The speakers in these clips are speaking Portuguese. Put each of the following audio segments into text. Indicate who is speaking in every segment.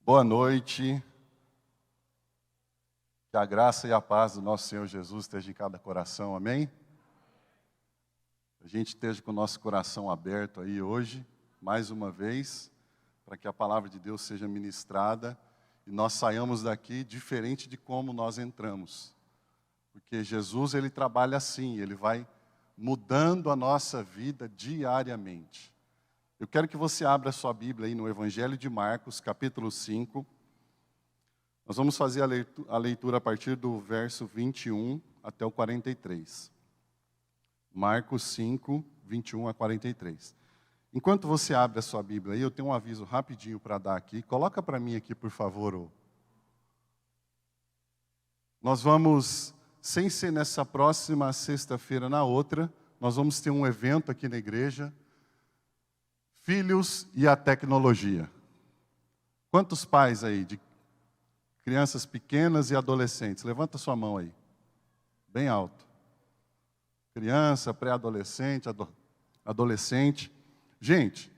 Speaker 1: Boa noite. Que a graça e a paz do nosso Senhor Jesus esteja em cada coração, amém? A gente esteja com o nosso coração aberto aí hoje, mais uma vez, para que a palavra de Deus seja ministrada e nós saiamos daqui diferente de como nós entramos. Porque Jesus, ele trabalha assim, ele vai mudando a nossa vida diariamente. Eu quero que você abra a sua Bíblia aí no Evangelho de Marcos, capítulo 5. Nós vamos fazer a leitura a partir do verso 21 até o 43. Marcos 5, 21 a 43. Enquanto você abre a sua Bíblia aí, eu tenho um aviso rapidinho para dar aqui. Coloca para mim aqui, por favor. Nós vamos, sem ser nessa próxima sexta-feira, na outra, nós vamos ter um evento aqui na igreja, Filhos e a Tecnologia. Quantos pais aí de crianças pequenas e adolescentes? Levanta sua mão aí, bem alto. Criança, pré-adolescente, adolescente. Gente,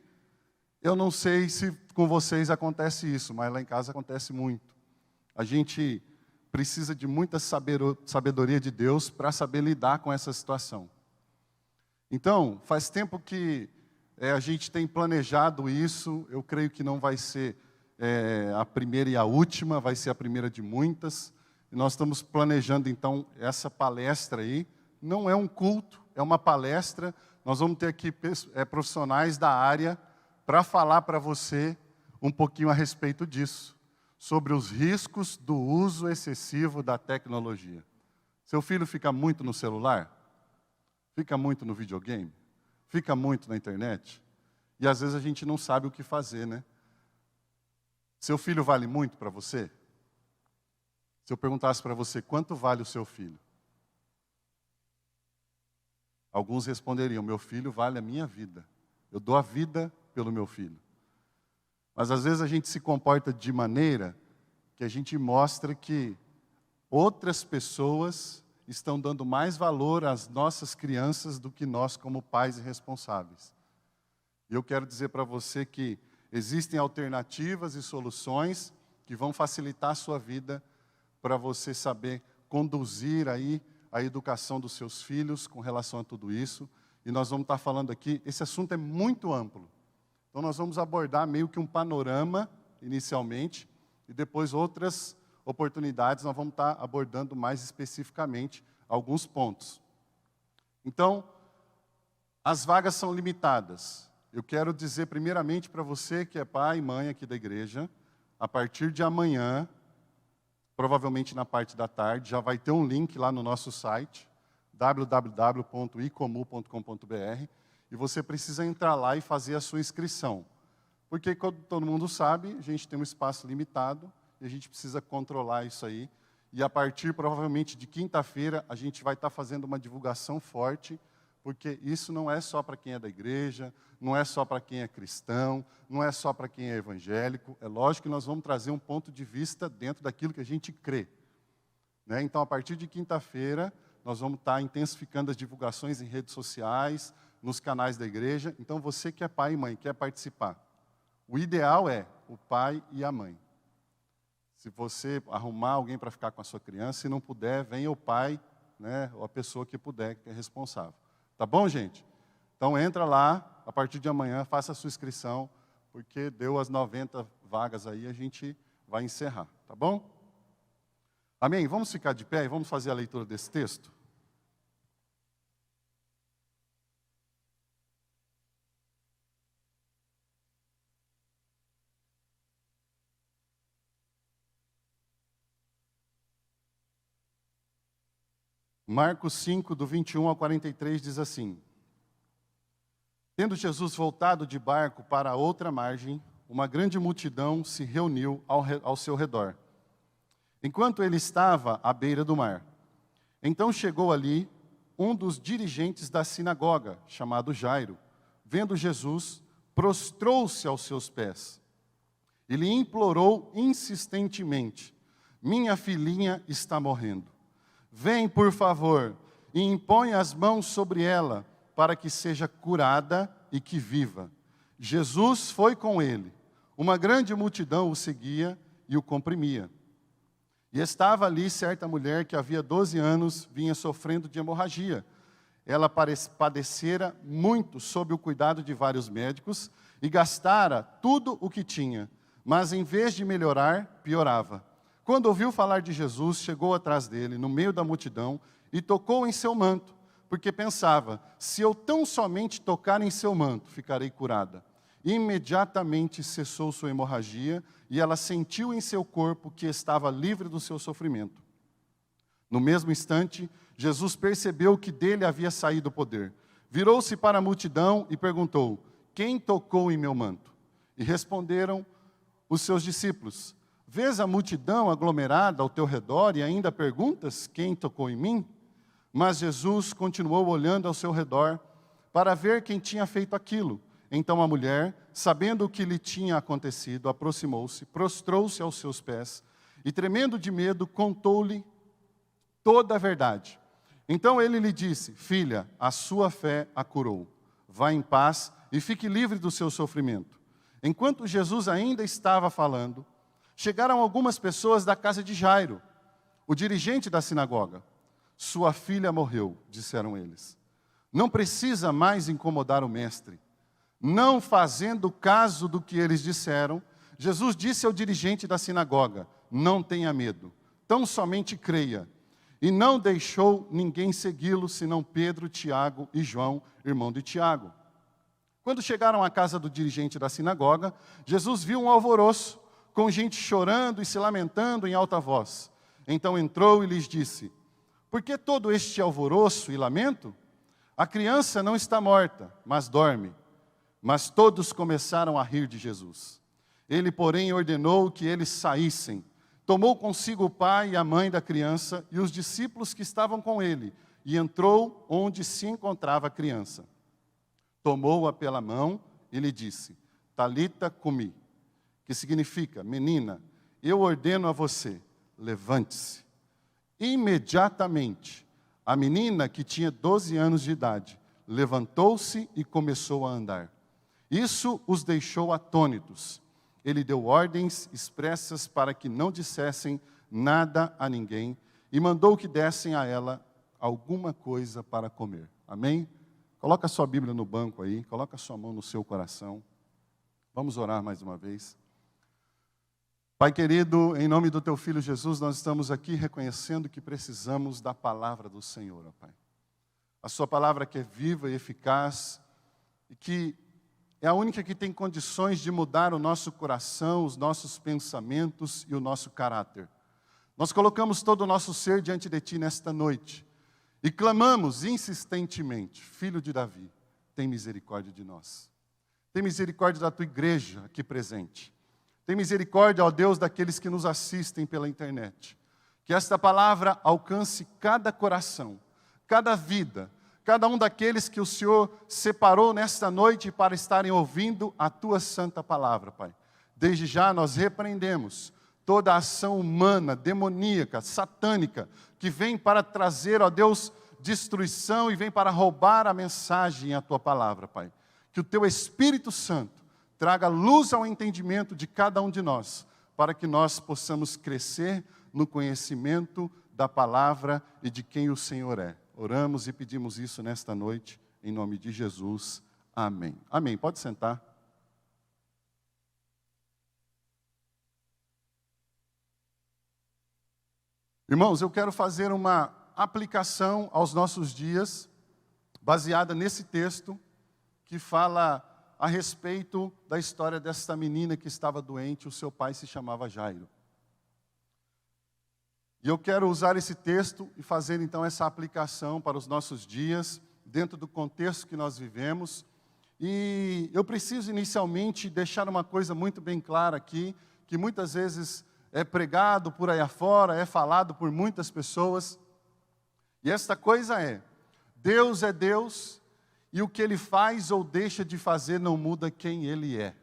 Speaker 1: eu não sei se com vocês acontece isso, mas lá em casa acontece muito. A gente precisa de muita sabedoria de Deus para saber lidar com essa situação. Então, faz tempo que a gente tem planejado isso. Eu creio que não vai ser a primeira e a última, vai ser a primeira de muitas. E nós estamos planejando, então, essa palestra aí. Não é um culto, é uma palestra. Nós vamos ter aqui profissionais da área para falar para você um pouquinho a respeito disso, sobre os riscos do uso excessivo da tecnologia. Seu filho fica muito no celular? Fica muito no videogame? Fica muito na internet? E às vezes a gente não sabe o que fazer, né? Seu filho vale muito para você? Se eu perguntasse para você, quanto vale o seu filho? Alguns responderiam, meu filho vale a minha vida. Eu dou a vida pelo meu filho. Mas às vezes a gente se comporta de maneira que a gente mostra que outras pessoas estão dando mais valor às nossas crianças do que nós como pais e responsáveis. E eu quero dizer para você que existem alternativas e soluções que vão facilitar a sua vida para você saber conduzir aí a educação dos seus filhos com relação a tudo isso. E nós vamos estar falando aqui, esse assunto é muito amplo. Então nós vamos abordar meio que um panorama inicialmente e depois outras oportunidades nós vamos estar abordando mais especificamente alguns pontos. Então, as vagas são limitadas. Eu quero dizer primeiramente para você que é pai e mãe aqui da igreja, a partir de amanhã, provavelmente na parte da tarde, já vai ter um link lá no nosso site, www.icomu.com.br, e você precisa entrar lá e fazer a sua inscrição. Porque, como todo mundo sabe, a gente tem um espaço limitado, e a gente precisa controlar isso aí. E a partir, provavelmente, de quinta-feira, a gente vai estar fazendo uma divulgação forte, porque isso não é só para quem é da igreja, não é só para quem é cristão, não é só para quem é evangélico. É lógico que nós vamos trazer um ponto de vista dentro daquilo que a gente crê. Né? Então, a partir de quinta-feira, nós vamos estar intensificando as divulgações em redes sociais, nos canais da igreja. Então, você que é pai e mãe, quer participar. O ideal é o pai e a mãe. Se você arrumar alguém para ficar com a sua criança, se não puder, venha o pai, né, ou a pessoa que puder, que é responsável. Tá bom, gente? Então, entra lá, a partir de amanhã, faça a sua inscrição, porque deu as 90 vagas aí, a gente vai encerrar, tá bom? Amém? Vamos ficar de pé e vamos fazer a leitura desse texto? Marcos 5, do 21 ao 43, diz assim: Tendo Jesus voltado de barco para a outra margem, uma grande multidão se reuniu ao seu redor, enquanto ele estava à beira do mar. Então chegou ali um dos dirigentes da sinagoga, chamado Jairo. Vendo Jesus, prostrou-se aos seus pés. E lhe implorou insistentemente: minha filhinha está morrendo. Vem, por favor, e impõe as mãos sobre ela, para que seja curada e que viva. Jesus foi com ele. Uma grande multidão o seguia e o comprimia. E estava ali certa mulher que havia 12 anos vinha sofrendo de hemorragia. Ela padecera muito sob o cuidado de vários médicos e gastara tudo o que tinha, mas em vez de melhorar, piorava. Quando ouviu falar de Jesus, chegou atrás dele, no meio da multidão, e tocou em seu manto, porque pensava, se eu tão somente tocar em seu manto, ficarei curada. Imediatamente cessou sua hemorragia, e ela sentiu em seu corpo que estava livre do seu sofrimento. No mesmo instante, Jesus percebeu que dele havia saído o poder. Virou-se para a multidão e perguntou, quem tocou em meu manto? E responderam os seus discípulos, vês a multidão aglomerada ao teu redor e ainda perguntas, quem tocou em mim? Mas Jesus continuou olhando ao seu redor para ver quem tinha feito aquilo. Então a mulher, sabendo o que lhe tinha acontecido, aproximou-se, prostrou-se aos seus pés e, tremendo de medo, contou-lhe toda a verdade. Então ele lhe disse, filha, a sua fé a curou. Vá em paz e fique livre do seu sofrimento. Enquanto Jesus ainda estava falando, chegaram algumas pessoas da casa de Jairo, o dirigente da sinagoga. Sua filha morreu, disseram eles. Não precisa mais incomodar o mestre. Não fazendo caso do que eles disseram, Jesus disse ao dirigente da sinagoga, não tenha medo, tão somente creia. E não deixou ninguém segui-lo, senão Pedro, Tiago e João, irmão de Tiago. Quando chegaram à casa do dirigente da sinagoga, Jesus viu um alvoroço, com gente chorando e se lamentando em alta voz. Então entrou e lhes disse, por que todo este alvoroço e lamento? A criança não está morta, mas dorme. Mas todos começaram a rir de Jesus. Ele, porém, ordenou que eles saíssem. Tomou consigo o pai e a mãe da criança e os discípulos que estavam com ele, e entrou onde se encontrava a criança. Tomou-a pela mão e lhe disse, Talita cumi, que significa, menina, eu ordeno a você, levante-se. Imediatamente, a menina, que tinha 12 anos de idade, levantou-se e começou a andar. Isso os deixou atônitos. Ele deu ordens expressas para que não dissessem nada a ninguém e mandou que dessem a ela alguma coisa para comer. Amém? Coloca a sua Bíblia no banco aí, coloca a sua mão no seu coração. Vamos orar mais uma vez. Pai querido, em nome do Teu Filho Jesus, nós estamos aqui reconhecendo que precisamos da palavra do Senhor, ó Pai. A Sua palavra que é viva e eficaz e que é a única que tem condições de mudar o nosso coração, os nossos pensamentos e o nosso caráter. Nós colocamos todo o nosso ser diante de Ti nesta noite e clamamos insistentemente, Filho de Davi, tem misericórdia de nós. Tem misericórdia da Tua igreja aqui presente. Tem misericórdia, ó Deus, daqueles que nos assistem pela internet. Que esta palavra alcance cada coração, cada vida, cada um daqueles que o Senhor separou nesta noite para estarem ouvindo a Tua santa palavra, Pai. Desde já nós repreendemos toda a ação humana, demoníaca, satânica, que vem para trazer, ó Deus, destruição e vem para roubar a mensagem e a Tua palavra, Pai. Que o Teu Espírito Santo traga luz ao entendimento de cada um de nós, para que nós possamos crescer no conhecimento da palavra e de quem o Senhor é. Oramos e pedimos isso nesta noite, em nome de Jesus. Amém. Amém. Pode sentar. Irmãos, eu quero fazer uma aplicação aos nossos dias, baseada nesse texto, que fala a respeito da história desta menina que estava doente, o seu pai se chamava Jairo. E eu quero usar esse texto e fazer então essa aplicação para os nossos dias, dentro do contexto que nós vivemos. E eu preciso inicialmente deixar uma coisa muito bem clara aqui, que muitas vezes é pregado por aí afora, é falado por muitas pessoas. E esta coisa é Deus e o que Ele faz ou deixa de fazer não muda quem Ele é.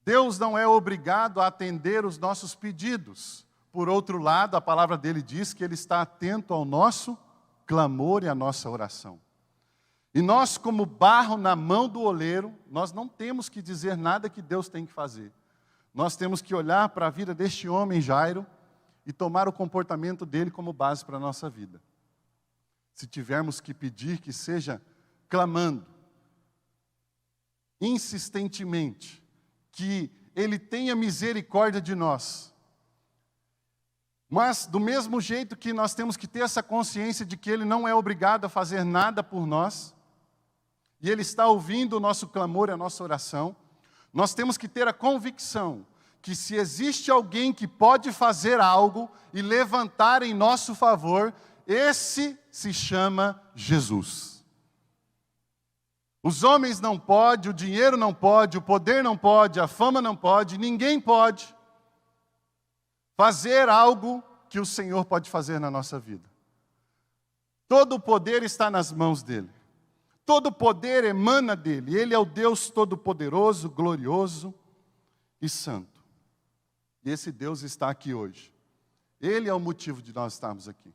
Speaker 1: Deus não é obrigado a atender os nossos pedidos. Por outro lado, a palavra dele diz que Ele está atento ao nosso clamor e à nossa oração. E nós, como barro na mão do oleiro, nós não temos que dizer nada que Deus tem que fazer. Nós temos que olhar para a vida deste homem, Jairo, e tomar o comportamento dele como base para a nossa vida. Se tivermos que pedir, que seja clamando, insistentemente, que Ele tenha misericórdia de nós. Mas, do mesmo jeito que nós temos que ter essa consciência de que Ele não é obrigado a fazer nada por nós, e Ele está ouvindo o nosso clamor e a nossa oração, nós temos que ter a convicção que se existe alguém que pode fazer algo e levantar em nosso favor, esse se chama Jesus. Os homens não podem, o dinheiro não pode, o poder não pode, a fama não pode, ninguém pode fazer algo que o Senhor pode fazer na nossa vida. Todo o poder está nas mãos dEle. Todo o poder emana dEle. Ele é o Deus Todo-Poderoso, glorioso e santo. E esse Deus está aqui hoje. Ele é o motivo de nós estarmos aqui.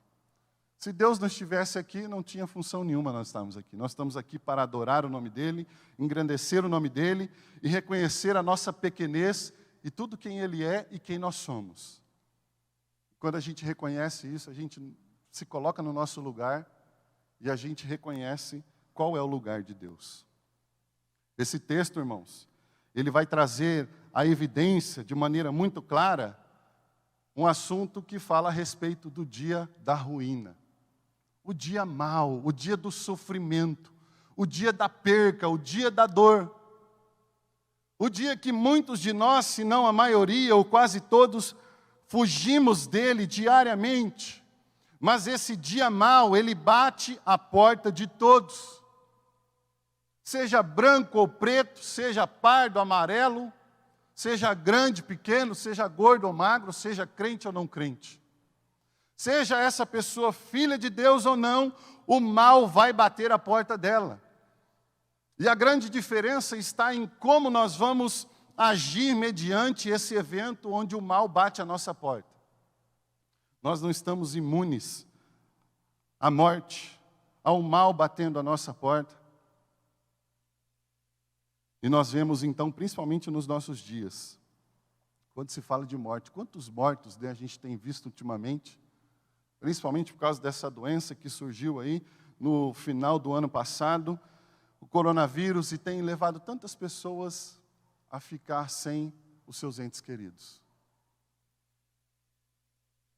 Speaker 1: Se Deus não estivesse aqui, não tinha função nenhuma nós estarmos aqui. Nós estamos aqui para adorar o nome dEle, engrandecer o nome dEle e reconhecer a nossa pequenez e tudo quem Ele é e quem nós somos. Quando a gente reconhece isso, a gente se coloca no nosso lugar e a gente reconhece qual é o lugar de Deus. Esse texto, irmãos, ele vai trazer a evidência de maneira muito clara um assunto que fala a respeito do dia da ruína. O dia mau, o dia do sofrimento, o dia da perca, o dia da dor. O dia que muitos de nós, se não a maioria ou quase todos, fugimos dele diariamente. Mas esse dia mau, ele bate à porta de todos. Seja branco ou preto, seja pardo, amarelo, seja grande, pequeno, seja gordo ou magro, seja crente ou não crente. Seja essa pessoa filha de Deus ou não, o mal vai bater a porta dela. E a grande diferença está em como nós vamos agir mediante esse evento onde o mal bate a nossa porta. Nós não estamos imunes à morte, ao mal batendo a nossa porta. E nós vemos então, principalmente nos nossos dias, quando se fala de morte, quantos mortos a gente tem visto ultimamente, principalmente por causa dessa doença que surgiu aí no final do ano passado, o coronavírus, e tem levado tantas pessoas a ficar sem os seus entes queridos.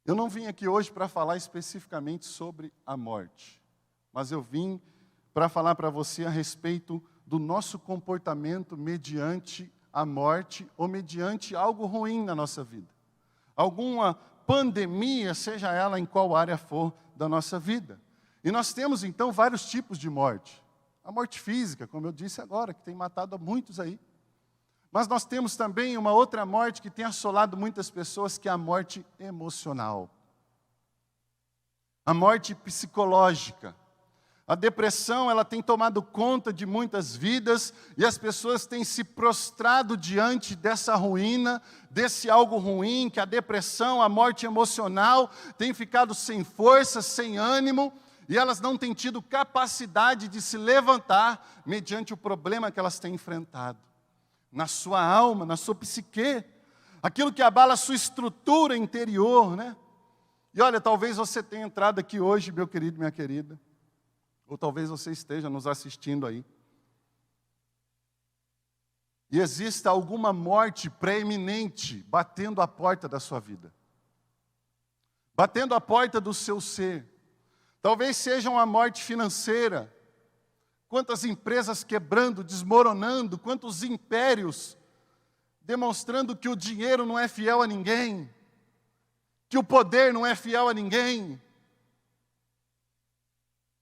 Speaker 1: Eu não vim aqui hoje para falar especificamente sobre a morte, mas eu vim para falar para você a respeito do nosso comportamento mediante a morte ou mediante algo ruim na nossa vida. Alguma pandemia, seja ela em qual área for da nossa vida. E nós temos então vários tipos de morte. A morte física, como eu disse agora, que tem matado a muitos aí. Mas nós temos também uma outra morte que tem assolado muitas pessoas, que é a morte emocional. A morte psicológica. A depressão, ela tem tomado conta de muitas vidas e as pessoas têm se prostrado diante dessa ruína, desse algo ruim, que a depressão, a morte emocional, tem ficado sem força, sem ânimo, e elas não têm tido capacidade de se levantar mediante o problema que elas têm enfrentado. Na sua alma, na sua psique, aquilo que abala a sua estrutura interior, né? E olha, talvez você tenha entrado aqui hoje, meu querido, minha querida, ou talvez você esteja nos assistindo aí, e exista alguma morte preeminente batendo a porta da sua vida, batendo a porta do seu ser. Talvez seja uma morte financeira. Quantas empresas quebrando, desmoronando, quantos impérios demonstrando que o dinheiro não é fiel a ninguém, que o poder não é fiel a ninguém.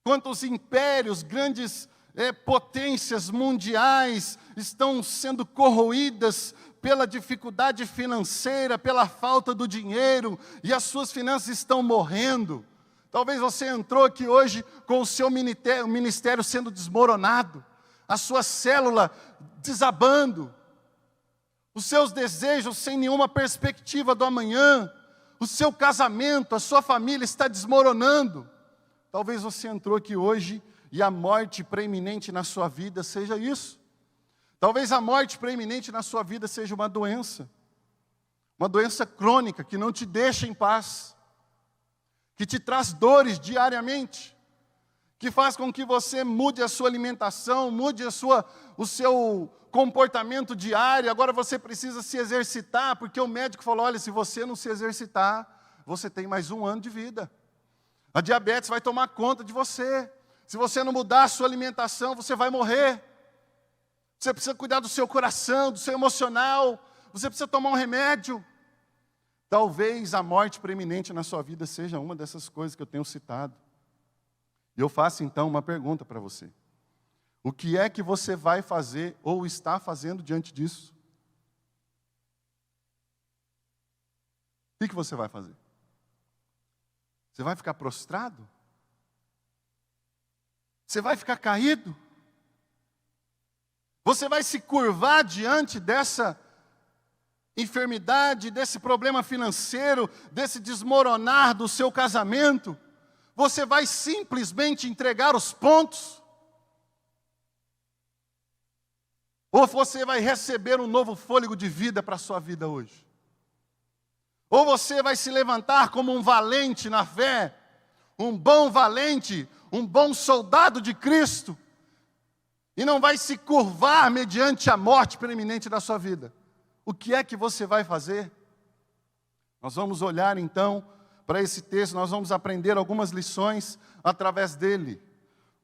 Speaker 1: Quantos impérios, grandes potências mundiais estão sendo corroídas pela dificuldade financeira, pela falta do dinheiro, e as suas finanças estão morrendo. Talvez você entrou aqui hoje com o seu ministério sendo desmoronado, a sua célula desabando, os seus desejos sem nenhuma perspectiva do amanhã, o seu casamento, a sua família está desmoronando. Talvez você entrou aqui hoje e a morte preeminente na sua vida seja isso. Talvez a morte preeminente na sua vida seja uma doença crônica que não te deixa em paz, que te traz dores diariamente, que faz com que você mude a sua alimentação, mude o seu comportamento diário. Agora você precisa se exercitar, porque o médico falou, olha, se você não se exercitar, você tem mais 1 ano de vida. A diabetes vai tomar conta de você. Se você não mudar a sua alimentação, você vai morrer. Você precisa cuidar do seu coração, do seu emocional. Você precisa tomar um remédio. Talvez a morte preeminente na sua vida seja uma dessas coisas que eu tenho citado. E eu faço então uma pergunta para você. O que é que você vai fazer ou está fazendo diante disso? O que você vai fazer? Você vai ficar prostrado? Você vai ficar caído? Você vai se curvar diante dessa enfermidade, desse problema financeiro, desse desmoronar do seu casamento? Você vai simplesmente entregar os pontos? Ou você vai receber um novo fôlego de vida para a sua vida hoje? Ou você vai se levantar como um valente na fé, um bom valente, um bom soldado de Cristo, e não vai se curvar mediante a morte preeminente da sua vida? O que é que você vai fazer? Nós vamos olhar então para esse texto, nós vamos aprender algumas lições através dele.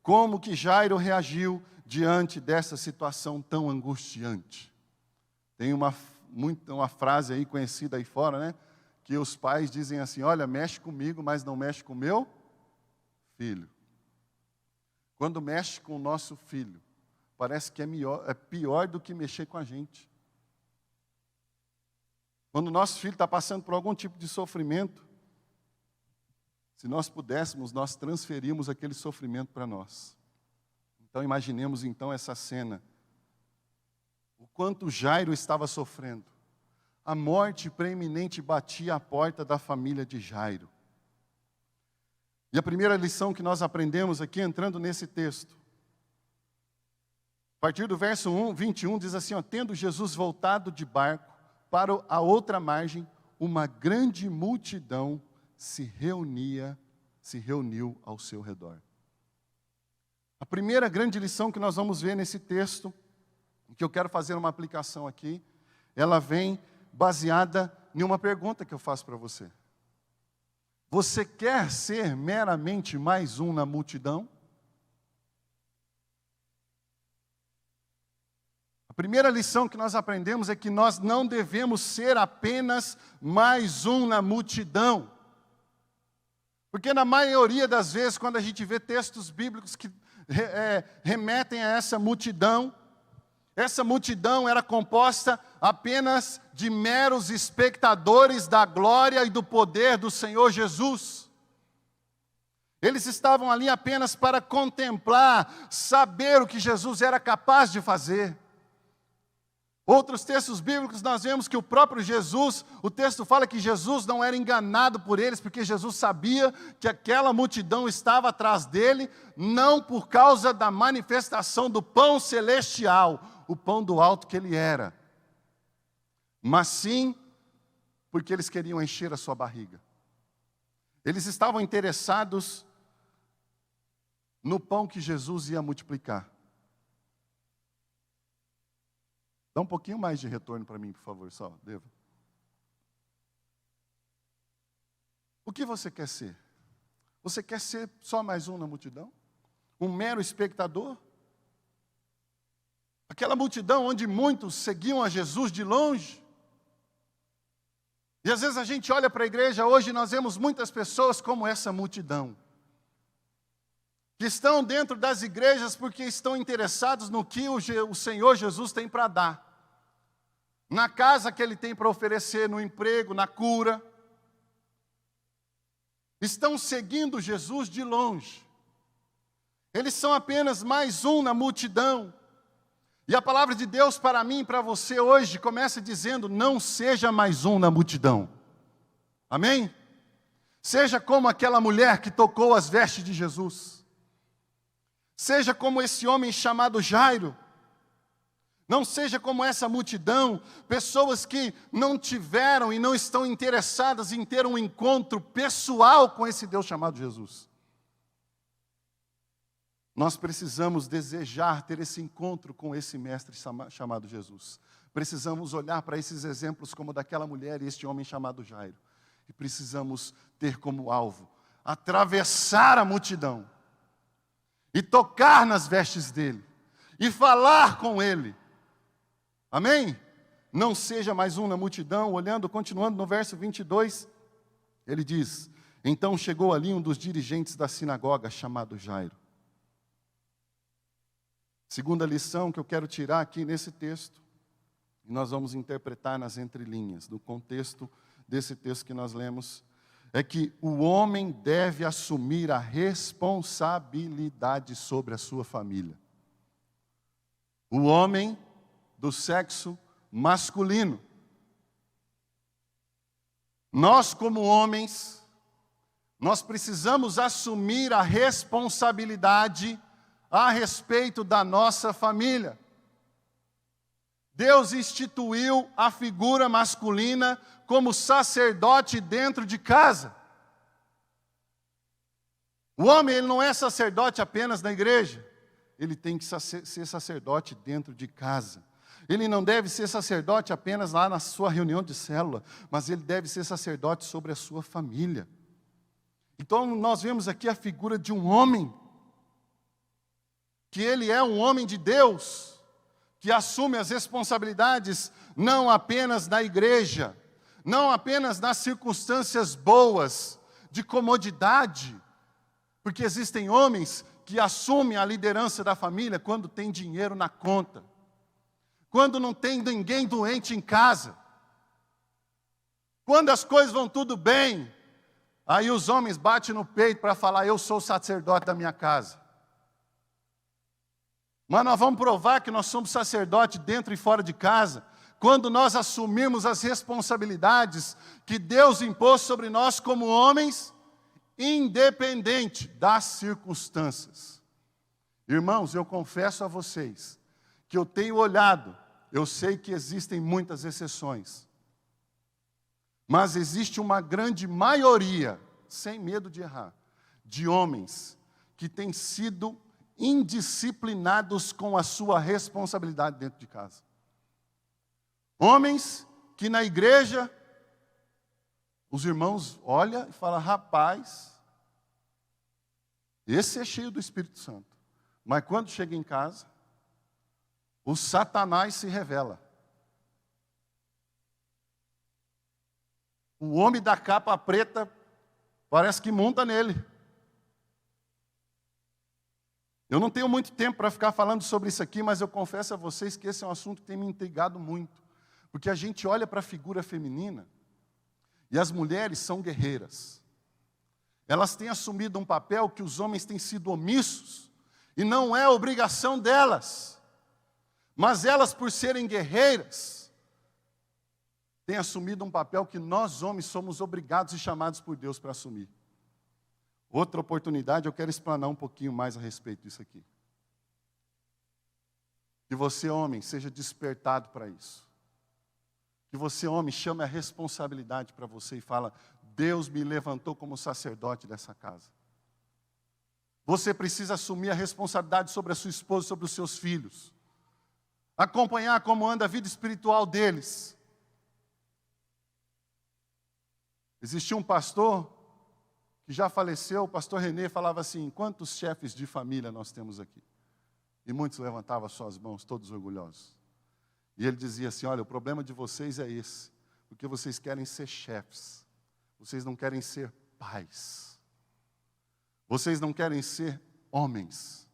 Speaker 1: Como que Jairo reagiu diante dessa situação tão angustiante? Tem uma frase aí conhecida aí fora, né? Que os pais dizem assim, olha, mexe comigo, mas não mexe com o meu filho. Quando mexe com o nosso filho, parece que é pior do que mexer com a gente. Quando o nosso filho está passando por algum tipo de sofrimento, se nós pudéssemos, nós transferimos aquele sofrimento para nós. Então imaginemos então essa cena. O quanto Jairo estava sofrendo. A morte preeminente batia à porta da família de Jairo. E a primeira lição que nós aprendemos aqui, entrando nesse texto, a partir do verso 21, diz assim, ó, tendo Jesus voltado de barco para a outra margem, uma grande multidão se reuniu ao seu redor. A primeira grande lição que nós vamos ver nesse texto, que eu quero fazer uma aplicação aqui, ela vem baseada em uma pergunta que eu faço para você. Você quer ser meramente mais um na multidão? A primeira lição que nós aprendemos é que nós não devemos ser apenas mais um na multidão. Porque na maioria das vezes, quando a gente vê textos bíblicos que remetem a essa multidão era composta apenas de meros espectadores da glória e do poder do Senhor Jesus. Eles estavam ali apenas para contemplar, saber o que Jesus era capaz de fazer. Outros textos bíblicos nós vemos que o próprio Jesus, o texto fala que Jesus não era enganado por eles, porque Jesus sabia que aquela multidão estava atrás dele, não por causa da manifestação do pão celestial, o pão do alto que ele era, mas sim porque eles queriam encher a sua barriga. Eles estavam interessados no pão que Jesus ia multiplicar. Dá um pouquinho mais de retorno para mim, por favor, só, Deva. O que você quer ser? Você quer ser só mais um na multidão? Um mero espectador? Aquela multidão onde muitos seguiam a Jesus de longe? E às vezes a gente olha para a igreja hoje e nós vemos muitas pessoas como essa multidão. Que estão dentro das igrejas porque estão interessados no que o Senhor Jesus tem para dar. Na casa que Ele tem para oferecer, no emprego, na cura. Estão seguindo Jesus de longe. Eles são apenas mais um na multidão. E a palavra de Deus para mim e para você hoje começa dizendo, não seja mais um na multidão. Amém? Seja como aquela mulher que tocou as vestes de Jesus. Seja como esse homem chamado Jairo. Não seja como essa multidão, pessoas que não tiveram e não estão interessadas em ter um encontro pessoal com esse Deus chamado Jesus. Nós precisamos desejar ter esse encontro com esse mestre chamado Jesus. Precisamos olhar para esses exemplos como daquela mulher e este homem chamado Jairo. E precisamos ter como alvo atravessar a multidão e tocar nas vestes dele e falar com ele. Amém? Não seja mais um na multidão. Olhando, continuando no verso 22, ele diz: então chegou ali um dos dirigentes da sinagoga, chamado Jairo. Segunda lição que eu quero tirar aqui nesse texto, e nós vamos interpretar nas entrelinhas, do contexto desse texto que nós lemos, é que o homem deve assumir a responsabilidade sobre a sua família. O homem do sexo masculino. Nós, como homens, nós precisamos assumir a responsabilidade a respeito da nossa família. Deus instituiu a figura masculina como sacerdote dentro de casa. O homem, ele não é sacerdote apenas na igreja. Ele tem que ser sacerdote dentro de casa. Ele não deve ser sacerdote apenas lá na sua reunião de célula, mas ele deve ser sacerdote sobre a sua família. Então nós vemos aqui a figura de um homem, que ele é um homem de Deus, que assume as responsabilidades não apenas na igreja, não apenas nas circunstâncias boas, de comodidade, porque existem homens que assumem a liderança da família quando tem dinheiro na conta, quando não tem ninguém doente em casa, quando as coisas vão tudo bem, aí os homens batem no peito para falar: eu sou o sacerdote da minha casa. Mas nós vamos provar que nós somos sacerdote dentro e fora de casa, quando nós assumirmos as responsabilidades que Deus impôs sobre nós como homens, independente das circunstâncias. Irmãos, eu confesso a vocês que eu tenho olhado, eu sei que existem muitas exceções, mas existe uma grande maioria, sem medo de errar, de homens que têm sido indisciplinados com a sua responsabilidade dentro de casa. Homens que na igreja, os irmãos olham e falam: rapaz, esse é cheio do Espírito Santo. Mas quando chega em casa, o Satanás se revela. O homem da capa preta parece que monta nele. Eu não tenho muito tempo para ficar falando sobre isso aqui, mas eu confesso a vocês que esse é um assunto que tem me intrigado muito. Porque a gente olha para a figura feminina e as mulheres são guerreiras. Elas têm assumido um papel que os homens têm sido omissos, e não é obrigação delas. Mas elas, por serem guerreiras, têm assumido um papel que nós, homens, somos obrigados e chamados por Deus para assumir. Outra oportunidade, eu quero explanar um pouquinho mais a respeito disso aqui. Que você, homem, seja despertado para isso. Que você, homem, chame a responsabilidade para você e fala: Deus me levantou como sacerdote dessa casa. Você precisa assumir a responsabilidade sobre a sua esposa, sobre os seus filhos. Acompanhar como anda a vida espiritual deles. Existia um pastor que já faleceu, o pastor Renê, falava assim: quantos chefes de família nós temos aqui? E muitos levantavam suas mãos, todos orgulhosos. E ele dizia assim: olha, o problema de vocês é esse, porque vocês querem ser chefes, vocês não querem ser pais, vocês não querem ser homens.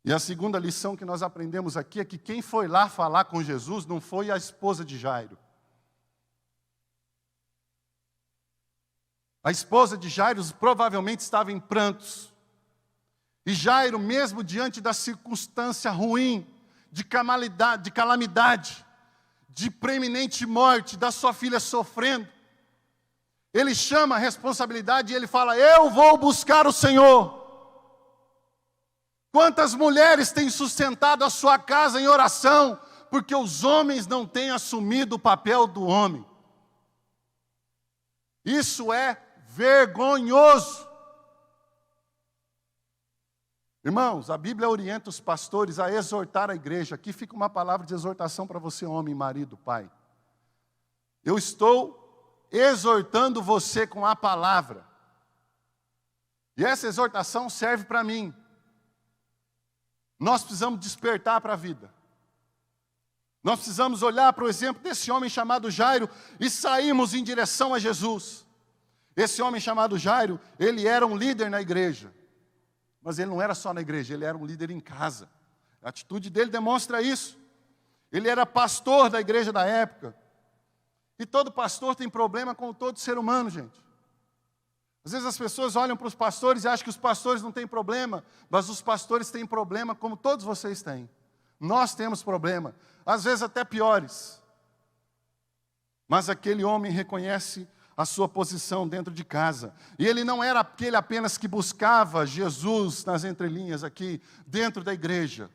Speaker 1: E a segunda lição que nós aprendemos aqui é que quem foi lá falar com Jesus não foi a esposa de Jairo. A esposa de Jairo provavelmente estava em prantos. E Jairo, mesmo diante da circunstância ruim, de calamidade, de preeminente morte, da sua filha sofrendo, ele chama a responsabilidade e ele fala: eu vou buscar o Senhor. Quantas mulheres têm sustentado a sua casa em oração, porque os homens não têm assumido o papel do homem. Isso é vergonhoso. Irmãos, a Bíblia orienta os pastores a exortar a igreja. Aqui fica uma palavra de exortação para você, homem, marido, pai. Eu estou exortando você com a palavra. E essa exortação serve para mim. Nós precisamos despertar para a vida. Nós precisamos olhar para o exemplo desse homem chamado Jairo e sairmos em direção a Jesus. Esse homem chamado Jairo, ele era um líder na igreja. Mas ele não era só na igreja, ele era um líder em casa. A atitude dele demonstra isso. Ele era pastor da igreja da época. E todo pastor tem problema com todo ser humano, gente. Às vezes as pessoas olham para os pastores e acham que os pastores não têm problema, mas os pastores têm problema como todos vocês têm. Nós temos problema, às vezes até piores. Mas aquele homem reconhece a sua posição dentro de casa. E ele não era aquele apenas que buscava Jesus nas entrelinhas aqui, dentro da igreja.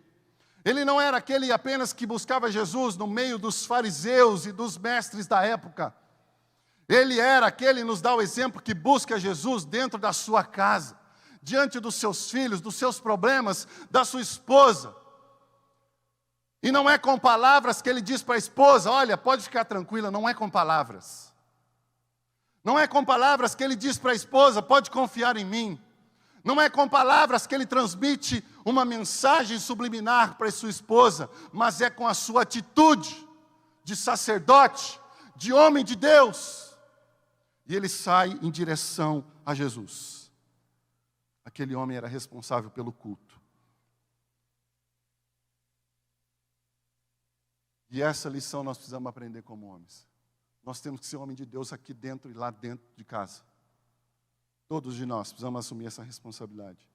Speaker 1: Ele não era aquele apenas que buscava Jesus no meio dos fariseus e dos mestres da época. Ele era aquele, nos dá o exemplo, que busca Jesus dentro da sua casa, diante dos seus filhos, dos seus problemas, da sua esposa. E não é com palavras que ele diz para a esposa, olha, pode ficar tranquila, não é com palavras. Não é com palavras que ele diz para a esposa, pode confiar em mim. Não é com palavras que ele transmite uma mensagem subliminar para a sua esposa, mas é com a sua atitude de sacerdote, de homem de Deus. E ele sai em direção a Jesus. Aquele homem era responsável pelo culto. E essa lição nós precisamos aprender como homens. Nós temos que ser homem de Deus aqui dentro e lá dentro de casa. Todos de nós precisamos assumir essa responsabilidade.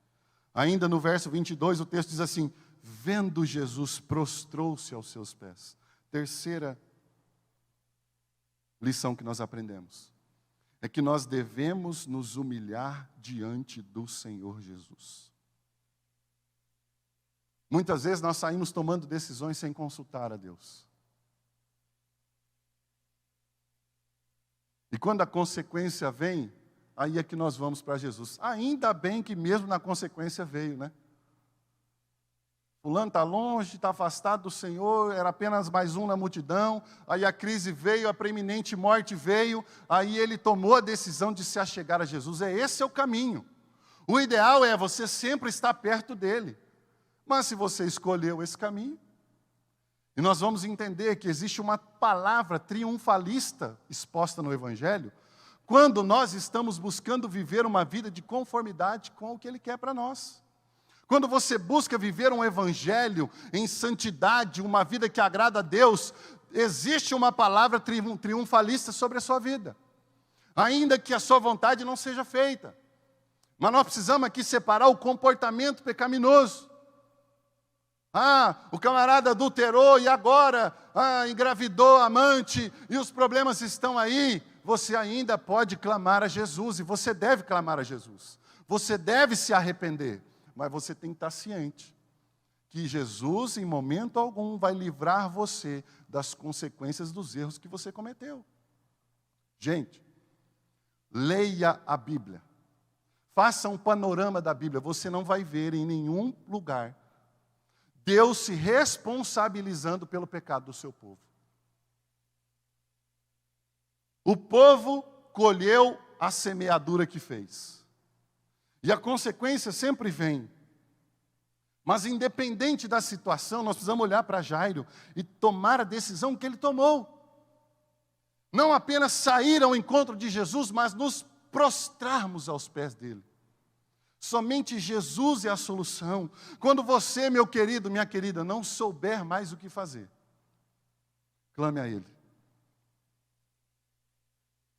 Speaker 1: Ainda no verso 22, o texto diz assim: vendo Jesus, prostrou-se aos seus pés. Terceira lição que nós aprendemos é que nós devemos nos humilhar diante do Senhor Jesus. Muitas vezes nós saímos tomando decisões sem consultar a Deus. E quando a consequência vem, aí é que nós vamos para Jesus. Ainda bem que mesmo na consequência veio, né? Fulano está longe, está afastado do Senhor, era apenas mais um na multidão. Aí a crise veio, a preeminente morte veio. Aí ele tomou a decisão de se achegar a Jesus. Esse é o caminho. O ideal é você sempre estar perto dele. Mas se você escolheu esse caminho, e nós vamos entender que existe uma palavra triunfalista exposta no Evangelho, quando nós estamos buscando viver uma vida de conformidade com o que Ele quer para nós. Quando você busca viver um Evangelho em santidade, uma vida que agrada a Deus, existe uma palavra triunfalista sobre a sua vida. Ainda que a sua vontade não seja feita. Mas nós precisamos aqui separar o comportamento pecaminoso. O camarada adulterou e agora engravidou a amante e os problemas estão aí. Você ainda pode clamar a Jesus e você deve clamar a Jesus. Você deve se arrepender, mas você tem que estar ciente que Jesus, em momento algum, vai livrar você das consequências dos erros que você cometeu. Gente, leia a Bíblia. Faça um panorama da Bíblia. Você não vai ver em nenhum lugar Deus se responsabilizando pelo pecado do seu povo. O povo colheu a semeadura que fez. E a consequência sempre vem. Mas independente da situação, nós precisamos olhar para Jairo e tomar a decisão que ele tomou. Não apenas sair ao encontro de Jesus, mas nos prostrarmos aos pés dele. Somente Jesus é a solução. Quando você, meu querido, minha querida, não souber mais o que fazer, clame a Ele.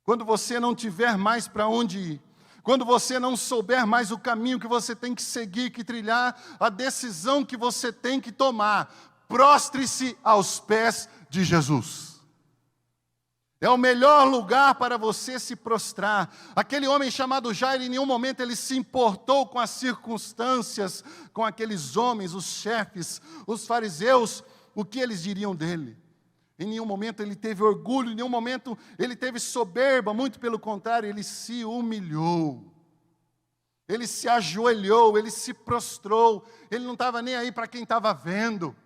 Speaker 1: Quando você não tiver mais para onde ir, quando você não souber mais o caminho que você tem que seguir, que trilhar, a decisão que você tem que tomar, prostre-se aos pés de Jesus. É o melhor lugar para você se prostrar. Aquele homem chamado Jairo, em nenhum momento ele se importou com as circunstâncias, com aqueles homens, os chefes, os fariseus, o que eles diriam dele. Em nenhum momento ele teve orgulho, em nenhum momento ele teve soberba, muito pelo contrário, ele se humilhou. Ele se ajoelhou, ele se prostrou, ele não estava nem aí para quem estava vendo.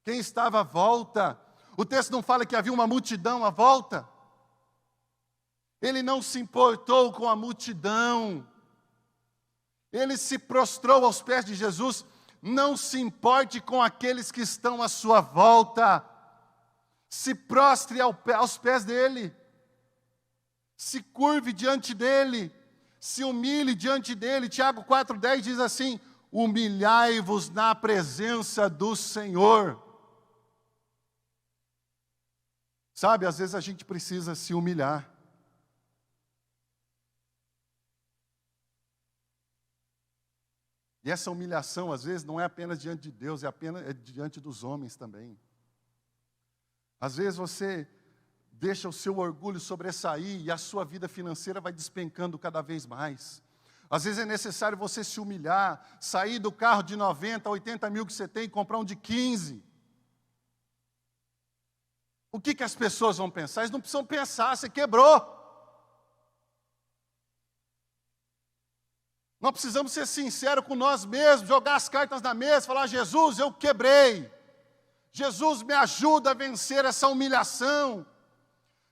Speaker 1: Quem estava à volta. O texto não fala que havia uma multidão à volta. Ele não se importou com a multidão. Ele se prostrou aos pés de Jesus. Não se importe com aqueles que estão à sua volta. Se prostre aos pés dele. Se curve diante dele. Se humilhe diante dele. Tiago 4,10 diz assim: humilhai-vos na presença do Senhor. Sabe, às vezes a gente precisa se humilhar. E essa humilhação, às vezes, não é apenas diante de Deus, é diante dos homens também. Às vezes você deixa o seu orgulho sobressair e a sua vida financeira vai despencando cada vez mais. Às vezes é necessário você se humilhar, sair do carro de 90, 80 mil que você tem e comprar um de 15. O que as pessoas vão pensar? Eles não precisam pensar, você quebrou. Nós precisamos ser sinceros com nós mesmos, jogar as cartas na mesa, falar: Jesus, eu quebrei. Jesus, me ajuda a vencer essa humilhação.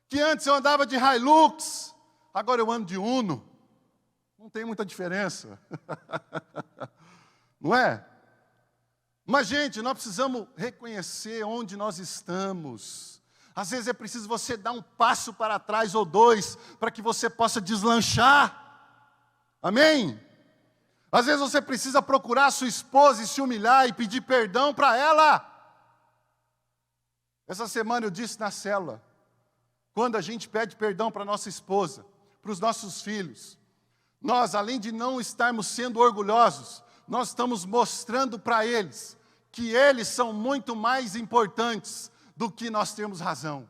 Speaker 1: Que antes eu andava de Hilux, agora eu ando de Uno. Não tem muita diferença. Não é? Mas, gente, nós precisamos reconhecer onde nós estamos. Às vezes é preciso você dar um passo para trás ou dois, para que você possa deslanchar. Amém? Às vezes você precisa procurar a sua esposa e se humilhar e pedir perdão para ela. Essa semana eu disse na célula, quando a gente pede perdão para nossa esposa, para os nossos filhos, nós, além de não estarmos sendo orgulhosos, nós estamos mostrando para eles que eles são muito mais importantes do que nós temos razão.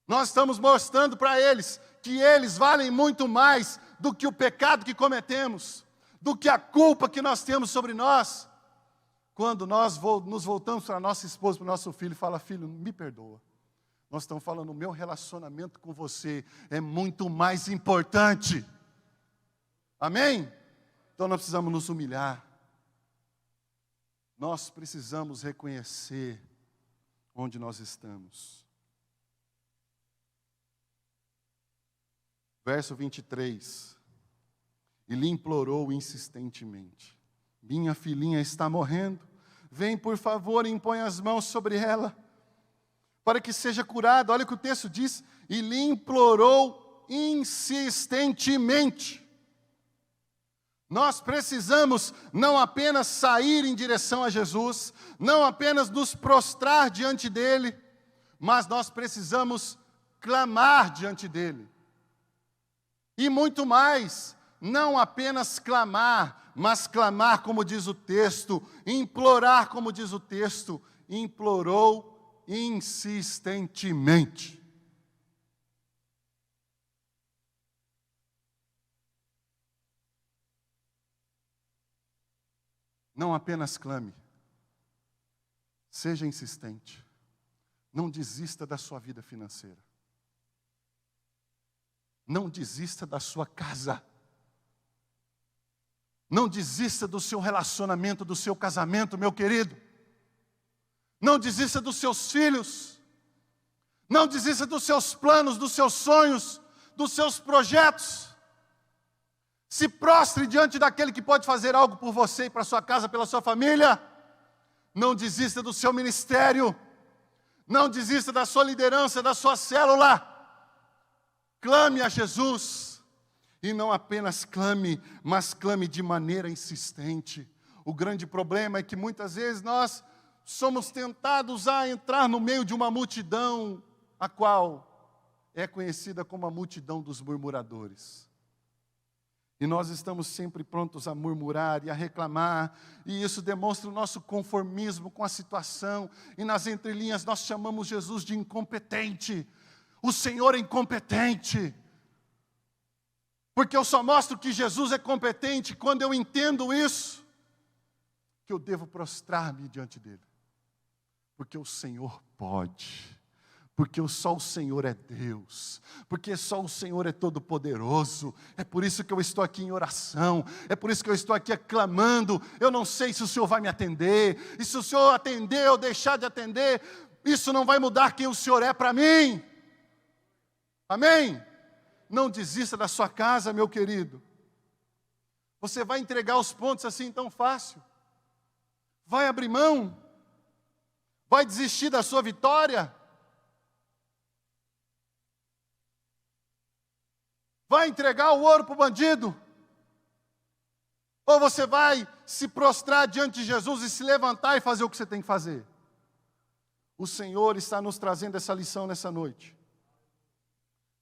Speaker 1: Nós estamos mostrando para eles que eles valem muito mais do que o pecado que cometemos, do que a culpa que nós temos sobre nós. Quando nós nos voltamos para a nossa esposa, para o nosso filho, e fala: filho, me perdoa. Nós estamos falando, o meu relacionamento com você é muito mais importante. Amém? Então nós precisamos nos humilhar. Nós precisamos reconhecer onde nós estamos. Verso 23. E lhe implorou insistentemente: minha filhinha está morrendo, vem por favor e impõe as mãos sobre ela, para que seja curada. Olha o que o texto diz: e lhe implorou insistentemente. Nós precisamos não apenas sair em direção a Jesus, não apenas nos prostrar diante dEle, mas nós precisamos clamar diante dEle. E muito mais, não apenas clamar, mas clamar como diz o texto, implorar como diz o texto, implorou insistentemente. Não apenas clame, seja insistente. Não desista da sua vida financeira. Não desista da sua casa. Não desista do seu relacionamento, do seu casamento, meu querido. Não desista dos seus filhos. Não desista dos seus planos, dos seus sonhos, dos seus projetos. Se prostre diante daquele que pode fazer algo por você e para a sua casa, pela sua família. Não desista do seu ministério. Não desista da sua liderança, da sua célula. Clame a Jesus. E não apenas clame, mas clame de maneira insistente. O grande problema é que muitas vezes nós somos tentados a entrar no meio de uma multidão, a qual é conhecida como a multidão dos murmuradores. E nós estamos sempre prontos a murmurar e a reclamar, e isso demonstra o nosso conformismo com a situação, e nas entrelinhas nós chamamos Jesus de incompetente. O Senhor é incompetente. Porque eu só mostro que Jesus é competente quando eu entendo isso, que eu devo prostrar-me diante dele. Porque o Senhor pode. Porque só o Senhor é Deus, porque só o Senhor é todo-poderoso. É por isso que eu estou aqui em oração, é por isso que eu estou aqui clamando. Eu não sei se o Senhor vai me atender, e se o Senhor atender ou deixar de atender, isso não vai mudar quem o Senhor é para mim. Amém? Não desista da sua casa, meu querido. Você vai entregar os pontos assim tão fácil? Vai abrir mão? Vai desistir da sua vitória? Vai entregar o ouro para o bandido? Ou você vai se prostrar diante de Jesus e se levantar e fazer o que você tem que fazer? O Senhor está nos trazendo essa lição nessa noite.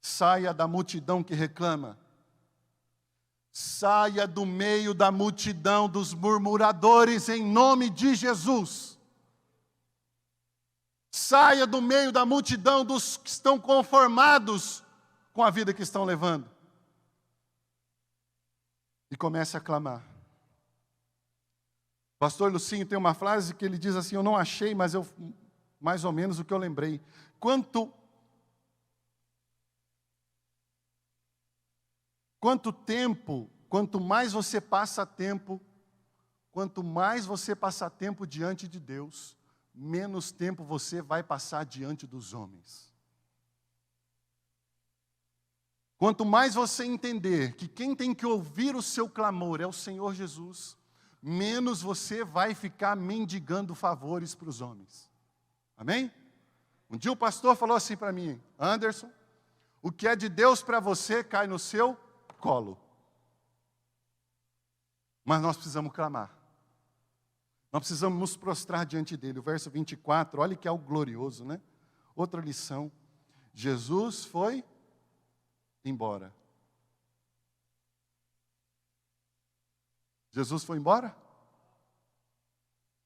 Speaker 1: Saia da multidão que reclama. Saia do meio da multidão dos murmuradores em nome de Jesus. Saia do meio da multidão dos que estão conformados com a vida que estão levando. E comece a clamar. Pastor Lucinho tem uma frase que ele diz assim, eu não achei, mas mais ou menos o que eu lembrei. Quanto tempo, quanto mais você passa tempo diante de Deus, menos tempo você vai passar diante dos homens. Quanto mais você entender que quem tem que ouvir o seu clamor é o Senhor Jesus, menos você vai ficar mendigando favores para os homens. Amém? Um dia o pastor falou assim para mim, Anderson, o que é de Deus para você cai no seu colo. Mas nós precisamos clamar. Nós precisamos nos prostrar diante dele. O verso 24, olha que algo glorioso, né? Outra lição. Jesus foi embora. Jesus foi embora?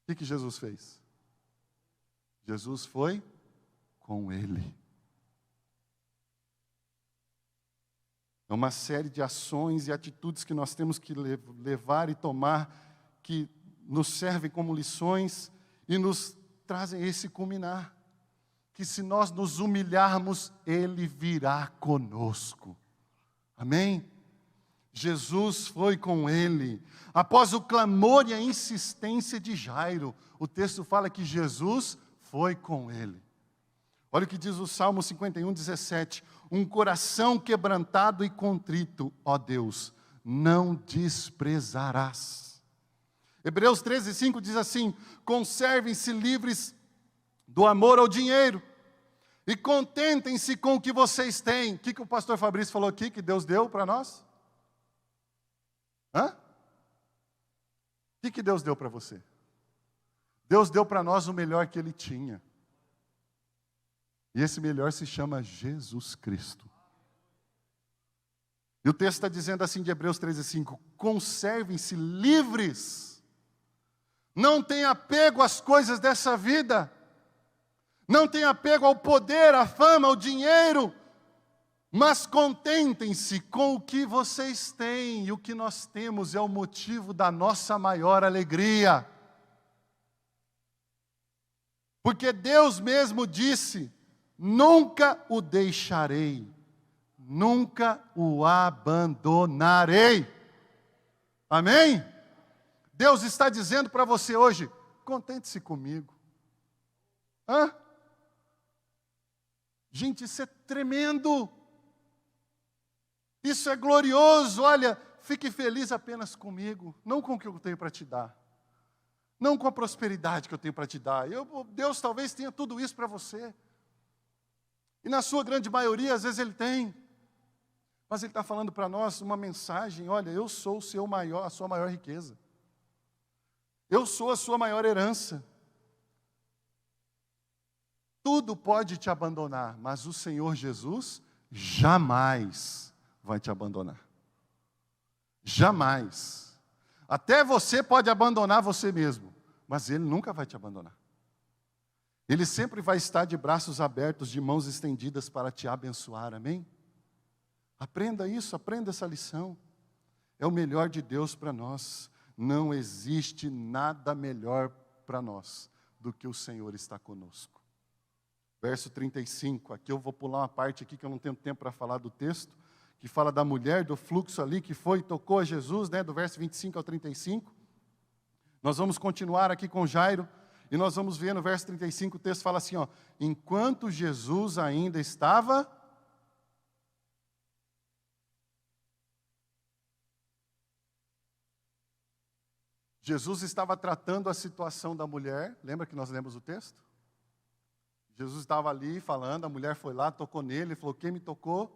Speaker 1: O que Jesus fez? Jesus foi com ele. É uma série de ações e atitudes que nós temos que levar e tomar, que nos servem como lições e nos trazem esse culminar. Que se nós nos humilharmos, Ele virá conosco. Amém? Jesus foi com ele. Após o clamor e a insistência de Jairo, o texto fala que Jesus foi com ele. Olha o que diz o Salmo 51, 17. Um coração quebrantado e contrito, ó Deus, não desprezarás. Hebreus 13, 5 diz assim, conservem-se livres do amor ao dinheiro, e contentem-se com o que vocês têm. O que o pastor Fabrício falou aqui, que Deus deu para nós? Hã? O que Deus deu para você? Deus deu para nós o melhor que Ele tinha. E esse melhor se chama Jesus Cristo. E o texto está dizendo assim de Hebreus 13:5, conservem-se livres. Não tenha apego às coisas dessa vida. Não tenha apego ao poder, à fama, ao dinheiro. Mas contentem-se com o que vocês têm. E o que nós temos é o motivo da nossa maior alegria. Porque Deus mesmo disse, nunca o deixarei, nunca o abandonarei. Amém? Deus está dizendo para você hoje, contente-se comigo. Hã? Gente, isso é tremendo. Isso é glorioso. Olha, fique feliz apenas comigo, não com o que eu tenho para te dar. Não com a prosperidade que eu tenho para te dar. Deus talvez tenha tudo isso para você. E na sua grande maioria, às vezes Ele tem. Mas Ele está falando para nós uma mensagem, olha, eu sou o seu maior, a sua maior riqueza. Eu sou a sua maior herança. Tudo pode te abandonar, mas o Senhor Jesus jamais vai te abandonar. Jamais. Até você pode abandonar você mesmo, mas Ele nunca vai te abandonar. Ele sempre vai estar de braços abertos, de mãos estendidas para te abençoar, amém? Aprenda isso, aprenda essa lição. É o melhor de Deus para nós. Não existe nada melhor para nós do que o Senhor está conosco. Verso 35, aqui eu vou pular uma parte aqui que eu não tenho tempo para falar do texto, que fala da mulher, do fluxo ali que foi e tocou a Jesus, né, do verso 25 ao 35. Nós vamos continuar aqui com Jairo, e nós vamos ver no verso 35, o texto fala assim, ó, enquanto Jesus ainda estava... Jesus estava tratando a situação da mulher, lembra que nós lemos o texto? Jesus estava ali falando, a mulher foi lá, tocou nele, falou, quem me tocou?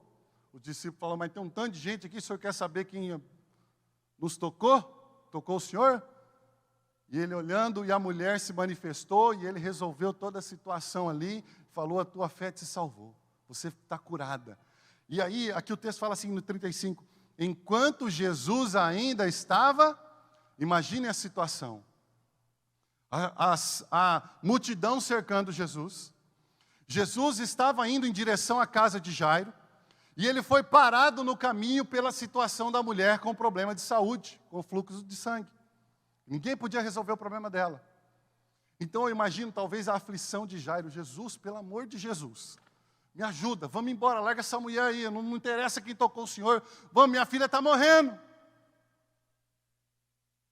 Speaker 1: O discípulo falou, mas tem um tanto de gente aqui, o senhor quer saber quem nos tocou? Tocou o senhor? E ele olhando, e a mulher se manifestou, e ele resolveu toda a situação ali, falou, a tua fé te salvou, você está curada. E aí, aqui o texto fala assim no 35, enquanto Jesus ainda estava, imagine a situação, a multidão cercando Jesus, Jesus estava indo em direção à casa de Jairo, e ele foi parado no caminho pela situação da mulher com problema de saúde, com fluxo de sangue. Ninguém podia resolver o problema dela. Então eu imagino talvez a aflição de Jairo. Jesus, pelo amor de Jesus, me ajuda, vamos embora, larga essa mulher aí, não interessa quem tocou o Senhor, vamos, minha filha está morrendo.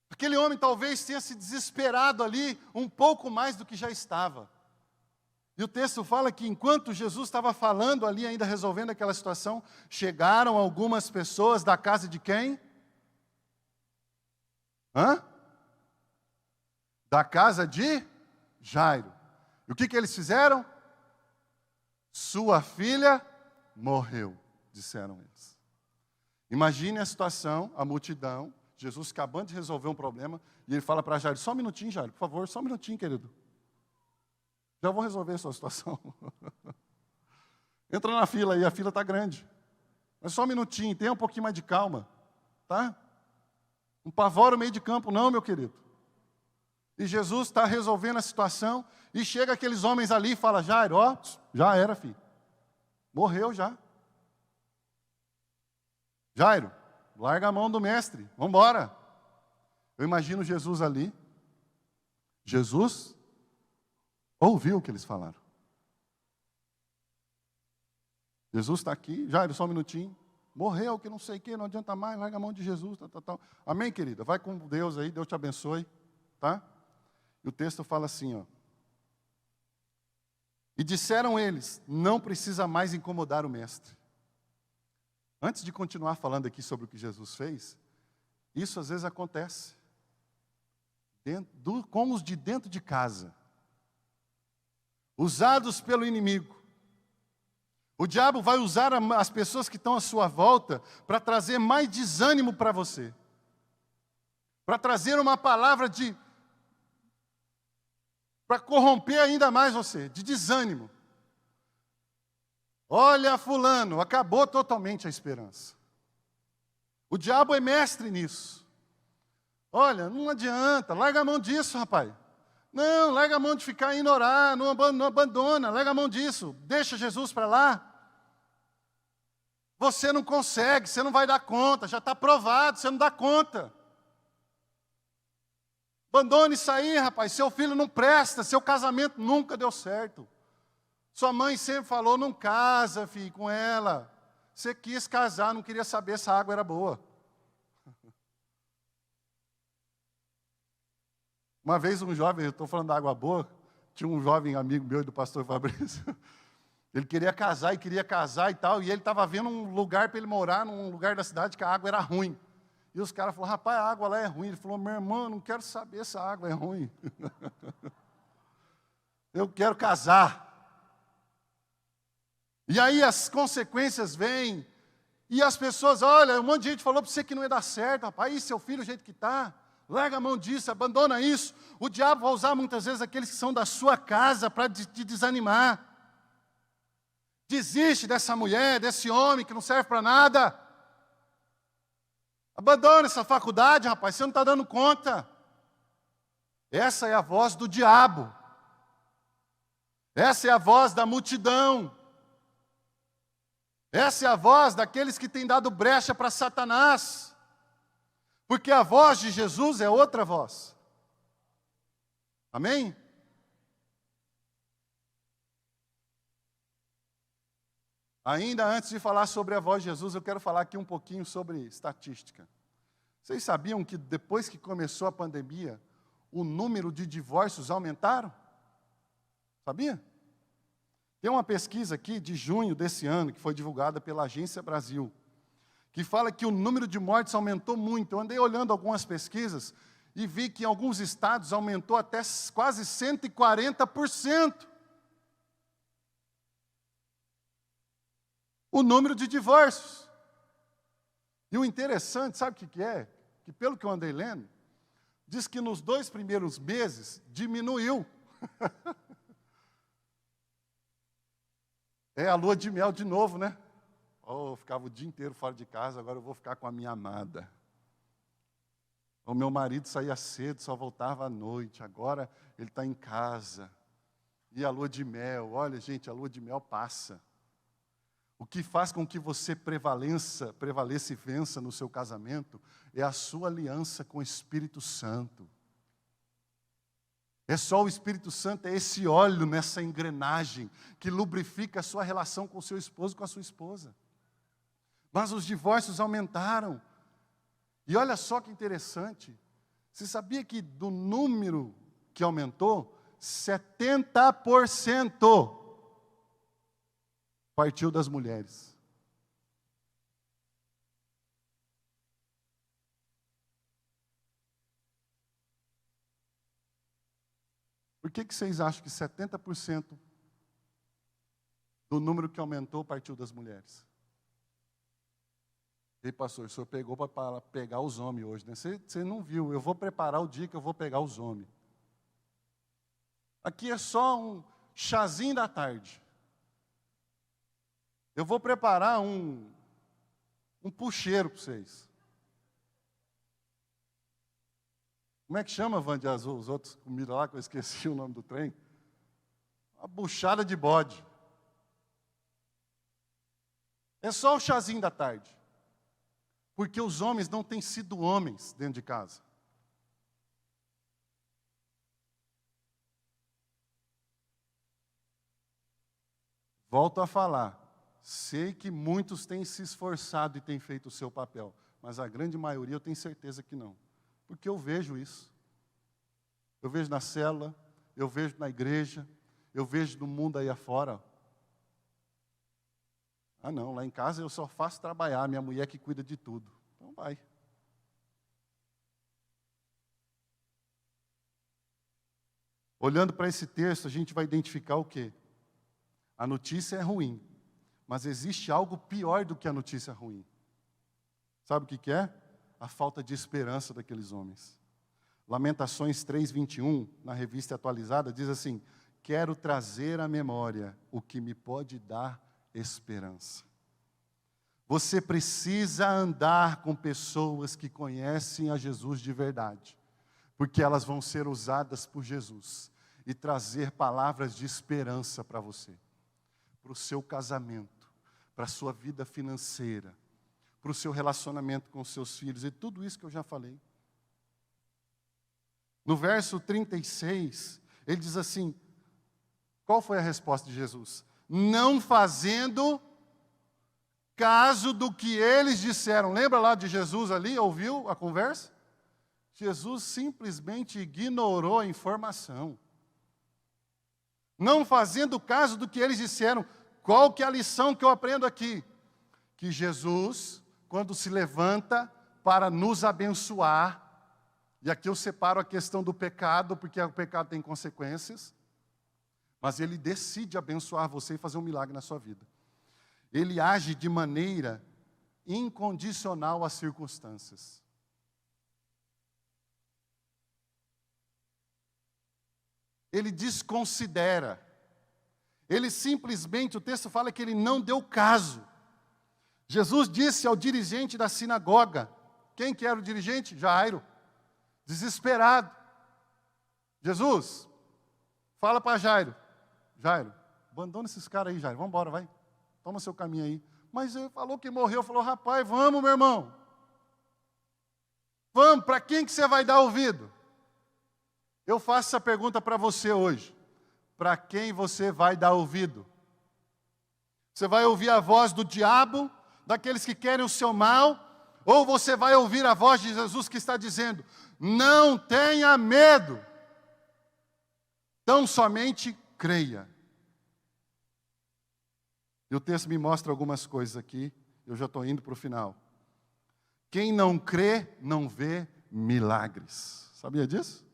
Speaker 1: Aquele homem talvez tenha se desesperado ali um pouco mais do que já estava. E o texto fala que enquanto Jesus estava falando ali, ainda resolvendo aquela situação, chegaram algumas pessoas da casa de quem? Da casa de Jairo. E o que eles fizeram? Sua filha morreu, disseram eles. Imagine a situação, a multidão, Jesus acabando de resolver um problema, e ele fala para Jairo, só um minutinho, Jairo, por favor, só um minutinho, querido. Já vou resolver a sua situação. Entra na fila aí, a fila está grande. Mas só um minutinho, tenha um pouquinho mais de calma, tá? Não pavora o meio de campo não, meu querido. E Jesus está resolvendo a situação, e chega aqueles homens ali e fala, Jairo, ó, já era, filho. Morreu já. Jairo, larga a mão do mestre, vamos embora. Eu imagino Jesus ali. Jesus ouviu o que eles falaram. Jesus está aqui, Jairo, só um minutinho. Morreu, que não sei o que, não adianta mais, larga a mão de Jesus. Tal. Amém, querida? Vai com Deus aí, Deus te abençoe. Tá? E o texto fala assim, ó. E disseram eles, não precisa mais incomodar o mestre. Antes de continuar falando aqui sobre o que Jesus fez, isso às vezes acontece com os de dentro de casa, usados pelo inimigo. O diabo vai usar as pessoas que estão à sua volta para trazer mais desânimo para você, para trazer uma palavra para corromper ainda mais você, de desânimo. Olha, fulano, acabou totalmente a esperança. O diabo é mestre nisso. Olha, não adianta, larga a mão disso, rapaz. Não, larga a mão de ficar indo orar, não abandona, larga a mão disso, deixa Jesus para lá. Você não consegue, você não vai dar conta, já está provado, você não dá conta. Abandone isso aí, rapaz, seu filho não presta, seu casamento nunca deu certo. Sua mãe sempre falou, não casa, filho, com ela. Você quis casar, não queria saber se a água era boa. Uma vez um jovem, eu estou falando da água boa, tinha um jovem amigo meu do pastor Fabrício, ele queria casar e tal, e ele estava vendo um lugar para ele morar, num lugar da cidade que a água era ruim. E os caras falaram, rapaz, a água lá é ruim. Ele falou, meu irmão, não quero saber se a água é ruim. Eu quero casar. E aí as consequências vêm, e as pessoas, olha, um monte de gente falou para você que não ia dar certo, rapaz, e seu filho, o jeito que está, larga a mão disso, abandona isso. O diabo vai usar muitas vezes aqueles que são da sua casa para te desanimar. Desiste dessa mulher, desse homem que não serve para nada. Abandone essa faculdade, rapaz, você não está dando conta. Essa é a voz do diabo. Essa é a voz da multidão. Essa é a voz daqueles que têm dado brecha para Satanás. Porque a voz de Jesus é outra voz. Amém? Ainda antes de falar sobre a voz de Jesus, eu quero falar aqui um pouquinho sobre estatística. Vocês sabiam que depois que começou a pandemia, o número de divórcios aumentaram? Sabia? Tem uma pesquisa aqui de junho desse ano, que foi divulgada pela Agência Brasil, que fala que o número de mortes aumentou muito. Eu andei olhando algumas pesquisas e vi que em alguns estados aumentou até quase 140%. O número de divórcios. E o interessante, sabe o que é? Que pelo que eu andei lendo, diz que nos 2 primeiros meses diminuiu. É a lua de mel de novo, né? Oh, eu ficava o dia inteiro fora de casa, agora eu vou ficar com a minha amada. O meu marido saía cedo, só voltava à noite, agora ele está em casa. E a lua de mel, olha gente, a lua de mel passa. O que faz com que você prevaleça e vença no seu casamento é a sua aliança com o Espírito Santo. É só o Espírito Santo, é esse óleo nessa engrenagem que lubrifica a sua relação com o seu esposo e com a sua esposa. Mas os divórcios aumentaram. E olha só que interessante. Você sabia que do número que aumentou, 70% partiu das mulheres. Por que vocês acham que 70% do número que aumentou partiu das mulheres? Ei, pastor, o senhor pegou para pegar os homens hoje, né? Você não viu, eu vou preparar o dia que eu vou pegar os homens. Aqui é só um chazinho da tarde. Eu vou preparar um pucheiro para vocês. Como é que chama, Vande, os outros comidas lá, que eu esqueci o nome do trem? Uma buchada de bode. É só o chazinho da tarde. Porque os homens não têm sido homens dentro de casa. Volto a falar. Sei que muitos têm se esforçado e têm feito o seu papel, mas a grande maioria eu tenho certeza que não. Porque eu vejo isso. Eu vejo na célula, eu vejo na igreja, eu vejo no mundo aí afora. Ah não, lá em casa eu só faço trabalhar, minha mulher que cuida de tudo. Então vai. Olhando para esse texto, a gente vai identificar o quê? A notícia é ruim, mas existe algo pior do que a notícia ruim. Sabe o que é? A falta de esperança daqueles homens. Lamentações 3:21, na revista atualizada, diz assim: quero trazer à memória o que me pode dar esperança. Você precisa andar com pessoas que conhecem a Jesus de verdade, porque elas vão ser usadas por Jesus e trazer palavras de esperança para você, para o seu casamento, para a sua vida financeira, para o seu relacionamento com os seus filhos, e tudo isso que eu já falei. No verso 36, ele diz assim, qual foi a resposta de Jesus? Não fazendo caso do que eles disseram. Lembra lá de Jesus ali, ouviu a conversa? Jesus simplesmente ignorou a informação. Não fazendo caso do que eles disseram. Qual que é a lição que eu aprendo aqui? Que Jesus, quando se levanta para nos abençoar, e aqui eu separo a questão do pecado, porque o pecado tem consequências, mas ele decide abençoar você e fazer um milagre na sua vida. Ele age de maneira incondicional às circunstâncias. Ele desconsidera. Ele simplesmente, o texto fala que ele não deu caso. Jesus disse ao dirigente da sinagoga, Quem que era o dirigente? Jairo. Desesperado. Jesus, fala para Jairo. Jairo, abandona esses caras aí, Jairo. Vamos embora, vai. Toma seu caminho aí. Mas ele falou que morreu. Falou, rapaz, vamos, meu irmão. Vamos, para quem que você vai dar ouvido? Eu faço essa pergunta para você hoje. Para quem você vai dar ouvido? Você vai ouvir a voz do diabo, daqueles que querem o seu mal, ou você vai ouvir a voz de Jesus que está dizendo, não tenha medo, tão somente creia. E o texto me mostra algumas coisas aqui, eu já estou indo para o final. Quem não crê, não vê milagres. Sabia disso?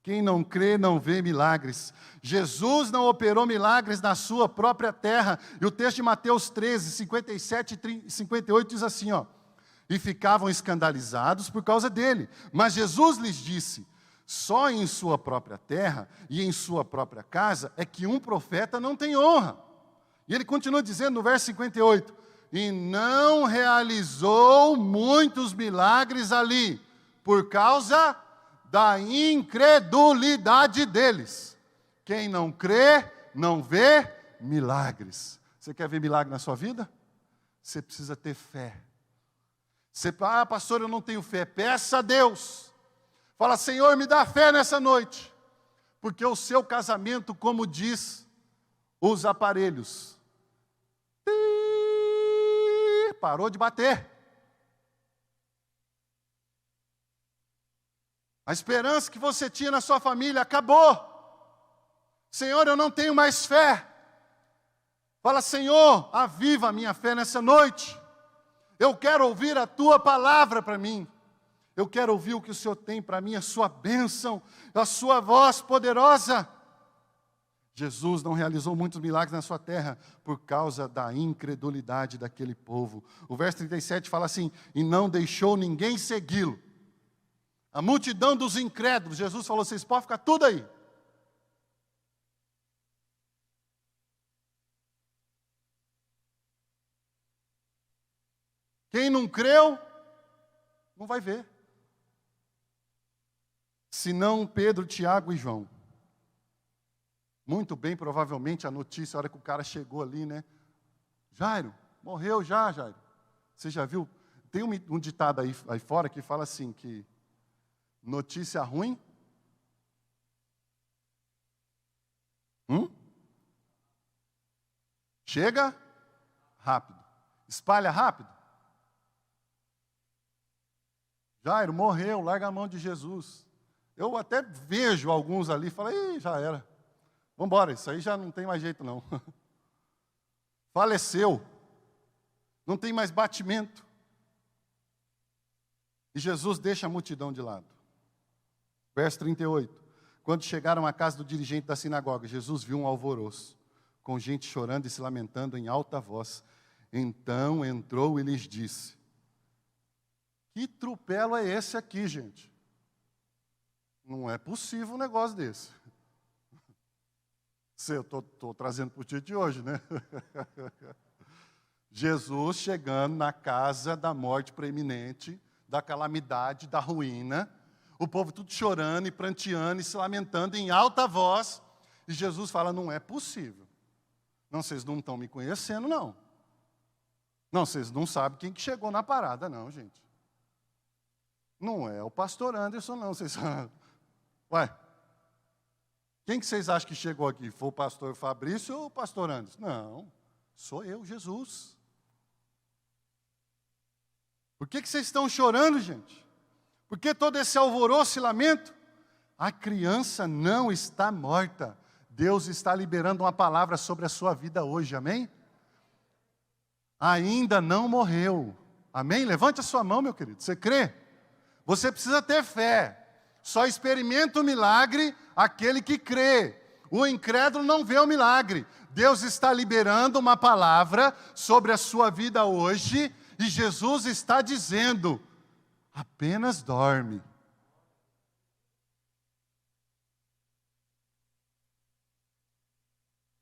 Speaker 1: Quem não crê, não vê milagres. Jesus não operou milagres na sua própria terra. E o texto de Mateus 13, 57 e 58 diz assim, ó. E ficavam escandalizados por causa dele. Mas Jesus lhes disse, só em sua própria terra e em sua própria casa é que um profeta não tem honra. E ele continua dizendo no verso 58, e não realizou muitos milagres ali, por causa da incredulidade deles. Quem não crê, não vê milagres. Você quer ver milagre na sua vida? Você precisa ter fé. Você, pastor, eu não tenho fé. Peça a Deus. Fala, Senhor, me dá fé nessa noite. Porque o seu casamento, como diz os aparelhos, parou de bater. A esperança que você tinha na sua família acabou. Senhor, eu não tenho mais fé. Fala, Senhor, aviva a minha fé nessa noite. Eu quero ouvir a tua palavra para mim. Eu quero ouvir o que o Senhor tem para mim, a sua bênção, a sua voz poderosa. Jesus não realizou muitos milagres na sua terra por causa da incredulidade daquele povo. O verso 37 fala assim, e não deixou ninguém segui-lo. A multidão dos incrédulos, Jesus falou, vocês podem ficar tudo aí. Quem não creu, não vai ver. Senão Pedro, Tiago e João. Muito bem, provavelmente, a notícia, a hora que o cara chegou ali, né? Jairo, morreu já, Jairo. Você já viu? Tem um ditado aí fora que fala assim, que notícia ruim. Chega rápido. Espalha rápido. Jairo, morreu, larga a mão de Jesus. Eu até vejo alguns ali e falo, ih, já era. Vamos embora, isso aí já não tem mais jeito não. Faleceu. Não tem mais batimento. E Jesus deixa a multidão de lado. Verso 38. Quando chegaram à casa do dirigente da sinagoga, Jesus viu um alvoroço, com gente chorando e se lamentando em alta voz. Então entrou e lhes disse, que tropelo é esse aqui, gente? Não é possível um negócio desse. Eu estou trazendo para o dia de hoje, né? Jesus chegando na casa da morte preeminente, da calamidade, da ruína, o povo tudo chorando e pranteando e se lamentando em alta voz, e Jesus fala, não é possível. Não, vocês não estão me conhecendo, não. Não, vocês não sabem quem que chegou na parada, não, gente. Não é o pastor Anderson, não, vocês sabem. Ué, quem que vocês acham que chegou aqui? Foi o pastor Fabrício ou o pastor Anderson? Não, sou eu, Jesus. Por que vocês estão chorando, gente? Por que todo esse alvoroço e lamento? A criança não está morta. Deus está liberando uma palavra sobre a sua vida hoje, amém? Ainda não morreu, amém? Levante a sua mão, meu querido, você crê? Você precisa ter fé. Só experimenta o milagre aquele que crê. O incrédulo não vê o milagre. Deus está liberando uma palavra sobre a sua vida hoje, e Jesus está dizendo, apenas dorme.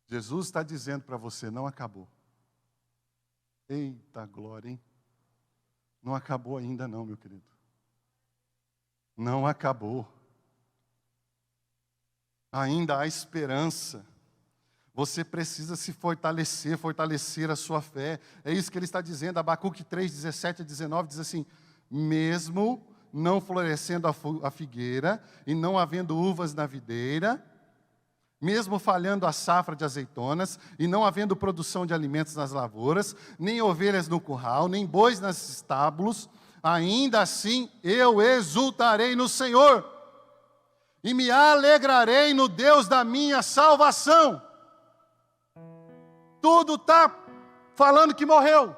Speaker 1: Jesus está dizendo para você, não acabou. Eita glória, hein? Não acabou ainda não, meu querido. Não acabou. Ainda há esperança. Você precisa se fortalecer, fortalecer a sua fé. É isso que ele está dizendo. Abacuque 3, 17 a 19 diz assim: mesmo não florescendo a figueira e não havendo uvas na videira, mesmo falhando a safra de azeitonas e não havendo produção de alimentos nas lavouras, nem ovelhas no curral, nem bois nos estábulos, ainda assim eu exultarei no Senhor e me alegrarei no Deus da minha salvação. Tudo está falando que morreu,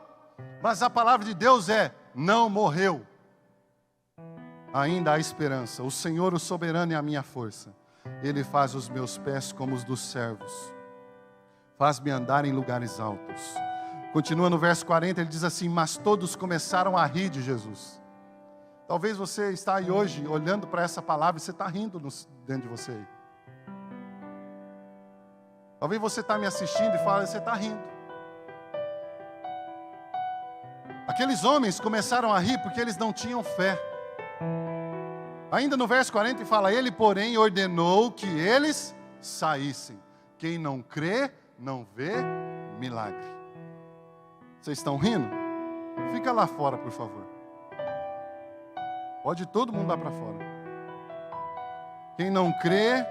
Speaker 1: mas a palavra de Deus é: não morreu. Ainda há esperança. O Senhor, o soberano, é a minha força. Ele faz os meus pés como os dos servos, faz-me andar em lugares altos. Continua no verso 40, ele diz assim: mas todos começaram a rir de Jesus. Talvez você está aí hoje olhando para essa palavra e você está rindo dentro de você aí. Talvez você está me assistindo e fala: você está rindo. Aqueles homens começaram a rir porque eles não tinham fé. Ainda no verso 40 fala: ele, porém, ordenou que eles saíssem. Quem não crê, não vê milagre. Vocês estão rindo? Fica lá fora, por favor. Pode todo mundo lá para fora. Quem não crê,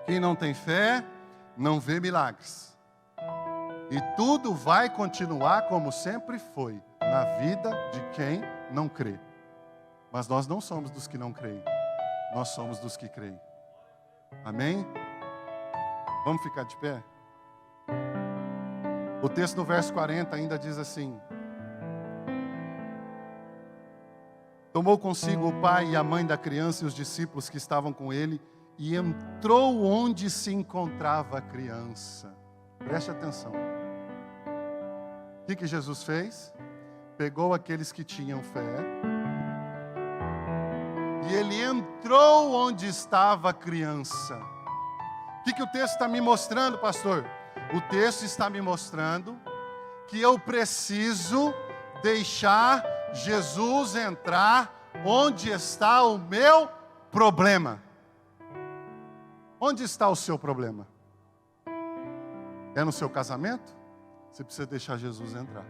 Speaker 1: quem não tem fé, não vê milagres. E tudo vai continuar como sempre foi na vida de quem não crê. Mas nós não somos dos que não creem. Nós somos dos que creem. Amém? Vamos ficar de pé? O texto no verso 40 ainda diz assim: tomou consigo o pai e a mãe da criança e os discípulos que estavam com ele e entrou onde se encontrava a criança. Preste atenção. O que Jesus fez? Pegou aqueles que tinham fé e ele entrou onde estava a criança. O que o texto está me mostrando, pastor? O texto está me mostrando que eu preciso deixar Jesus entrar onde está o meu problema. Onde está o seu problema? É no seu casamento? Você precisa deixar Jesus entrar.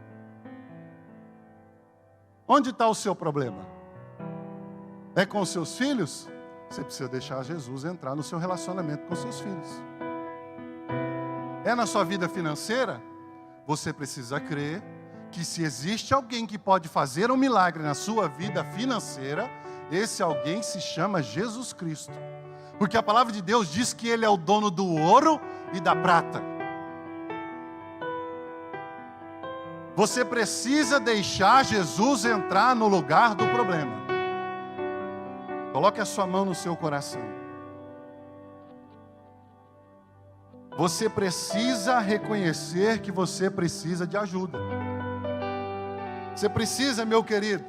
Speaker 1: Onde está o seu problema? É com os seus filhos? Você precisa deixar Jesus entrar no seu relacionamento com seus filhos. É na sua vida financeira? Você precisa crer que se existe alguém que pode fazer um milagre na sua vida financeira, esse alguém se chama Jesus Cristo. Porque a palavra de Deus diz que Ele é o dono do ouro e da prata. Você precisa deixar Jesus entrar no lugar do problema. Coloque a sua mão no seu coração. Você precisa reconhecer que você precisa de ajuda. Você precisa, meu querido,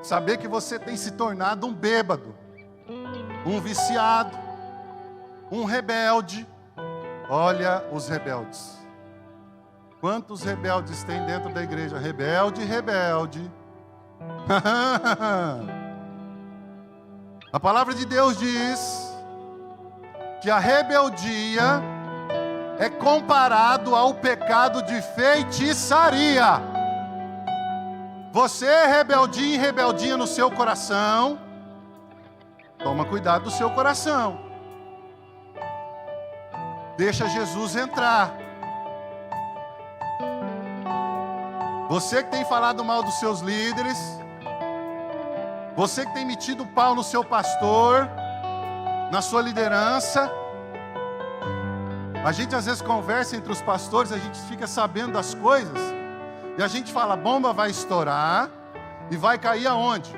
Speaker 1: saber que você tem se tornado um bêbado, um viciado, um rebelde. Olha os rebeldes. Quantos rebeldes tem dentro da igreja? Rebelde, rebelde. A palavra de Deus diz que a rebeldia é comparado ao pecado de feitiçaria. Você é rebeldinho e rebeldinha no seu coração. Toma cuidado do seu coração. Deixa Jesus entrar. Você que tem falado mal dos seus líderes, você que tem metido pau no seu pastor, na sua liderança. A gente às vezes conversa entre os pastores, a gente fica sabendo das coisas, e a gente fala: a bomba vai estourar, e vai cair aonde?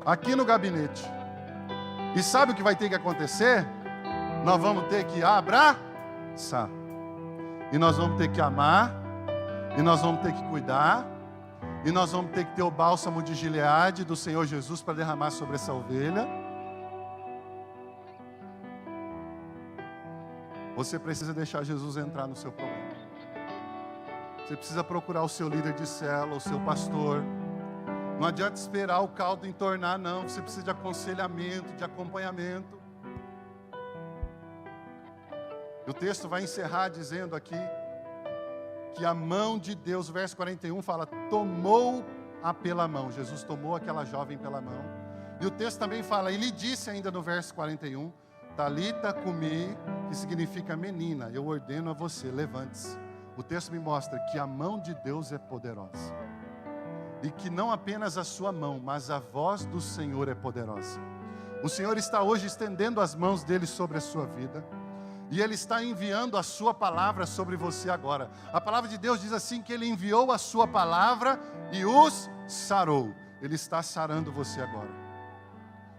Speaker 1: Aqui no gabinete. E sabe o que vai ter que acontecer? Nós vamos ter que abraçar, e nós vamos ter que amar, e nós vamos ter que cuidar, e nós vamos ter que ter o bálsamo de Gileade do Senhor Jesus para derramar sobre essa ovelha. Você precisa deixar Jesus entrar no seu problema. Você precisa procurar o seu líder de célula, o seu pastor. Não adianta esperar o caldo entornar, não. Você precisa de aconselhamento, de acompanhamento. O texto vai encerrar dizendo aqui que a mão de Deus, verso 41 fala, tomou-a pela mão. Jesus tomou aquela jovem pela mão. E o texto também fala, e lhe disse ainda no verso 41, Talita cumi, que significa menina, eu ordeno a você, levante-se. O texto me mostra que a mão de Deus é poderosa. E que não apenas a sua mão, mas a voz do Senhor é poderosa. O Senhor está hoje estendendo as mãos dele sobre a sua vida. E Ele está enviando a sua palavra sobre você agora. A palavra de Deus diz assim que Ele enviou a sua palavra e os sarou. Ele está sarando você agora.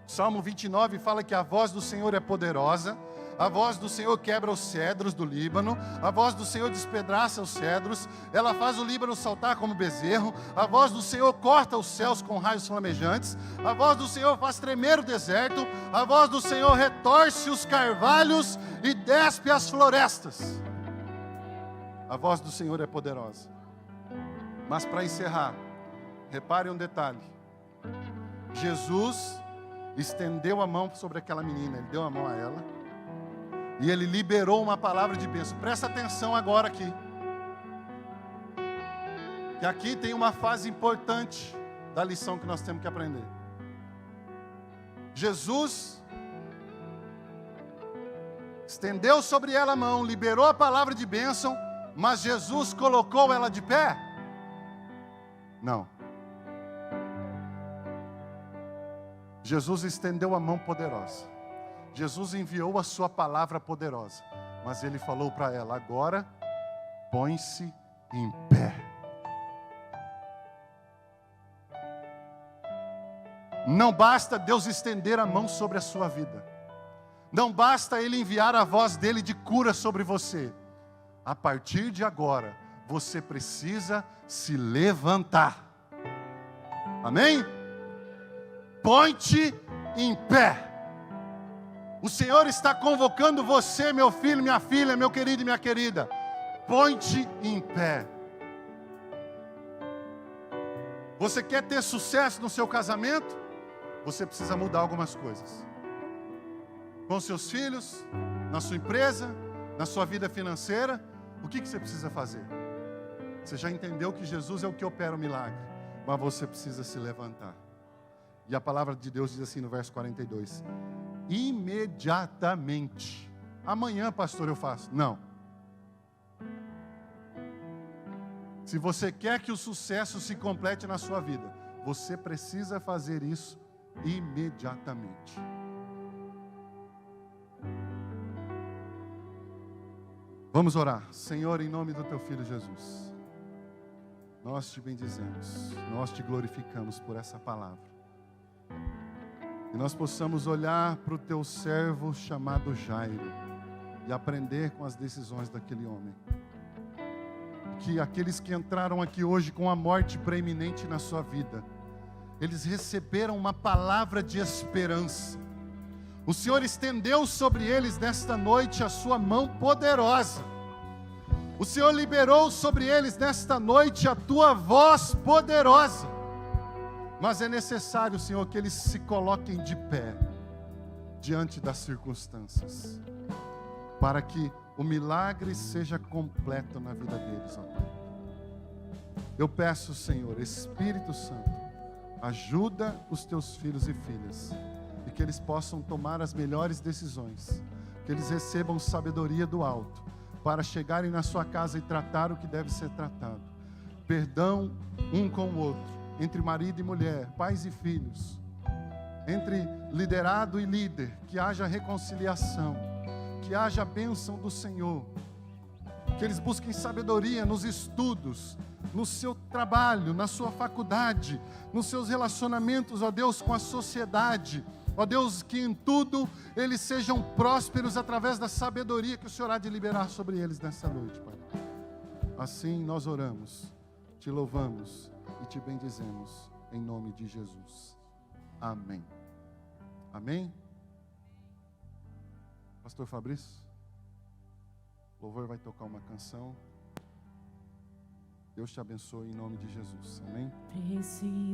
Speaker 1: Salmo 29 fala que a voz do Senhor é poderosa. A voz do Senhor quebra os cedros do Líbano. A voz do Senhor despedaça os cedros. Ela faz o Líbano saltar como bezerro. A voz do Senhor corta os céus com raios flamejantes. A voz do Senhor faz tremer o deserto. A voz do Senhor retorce os carvalhos e despe as florestas. A voz do Senhor é poderosa. Mas para encerrar, repare um detalhe. Jesus estendeu a mão sobre aquela menina. Ele deu a mão a ela. E Ele liberou uma palavra de bênção. Presta atenção agora aqui. Que aqui tem uma fase importante da lição que nós temos que aprender. Jesus estendeu sobre ela a mão, liberou a palavra de bênção, mas Jesus colocou ela de pé? Não. Jesus estendeu a mão poderosa. Jesus enviou a sua palavra poderosa, mas Ele falou para ela, agora põe-se em pé. Não basta Deus estender a mão sobre a sua vida. Não basta Ele enviar a voz dEle de cura sobre você. A partir de agora, você precisa se levantar. Amém? Põe-te em pé. O Senhor está convocando você, meu filho, minha filha, meu querido e minha querida. Põe-te em pé. Você quer ter sucesso no seu casamento? Você precisa mudar algumas coisas. Com seus filhos, na sua empresa, na sua vida financeira, o que você precisa fazer? Você já entendeu que Jesus é o que opera o milagre, mas você precisa se levantar. E a palavra de Deus diz assim no verso 42, imediatamente. Amanhã, pastor, eu faço. Não. Se você quer que o sucesso se complete na sua vida, você precisa fazer isso imediatamente. Vamos orar. Senhor, em nome do Teu Filho Jesus, nós Te bendizemos, nós Te glorificamos por essa palavra. Que nós possamos olhar para o Teu servo chamado Jairo e aprender com as decisões daquele homem. Que aqueles que entraram aqui hoje com a morte preeminente na sua vida, eles receberam uma palavra de esperança. O Senhor estendeu sobre eles nesta noite a sua mão poderosa. O Senhor liberou sobre eles nesta noite a tua voz poderosa. Mas é necessário, Senhor, que eles se coloquem de pé diante das circunstâncias, para que o milagre seja completo na vida deles, ó Pai. Eu peço, Senhor, Espírito Santo, ajuda os teus filhos e filhas, e que eles possam tomar as melhores decisões, que eles recebam sabedoria do alto, para chegarem na sua casa e tratar o que deve ser tratado. Perdão um com o outro, entre marido e mulher, pais e filhos, entre liderado e líder, que haja reconciliação, que haja a bênção do Senhor, que eles busquem sabedoria nos estudos, no seu trabalho, na sua faculdade, nos seus relacionamentos, ó Deus, com a sociedade, ó Deus, que em tudo eles sejam prósperos através da sabedoria que o Senhor há de liberar sobre eles nessa noite, Pai. Assim nós oramos, Te louvamos e Te bendizemos, em nome de Jesus. Amém. Amém? Pastor Fabrício, o louvor vai tocar uma canção. Deus te abençoe em nome de Jesus. Amém?
Speaker 2: Preciso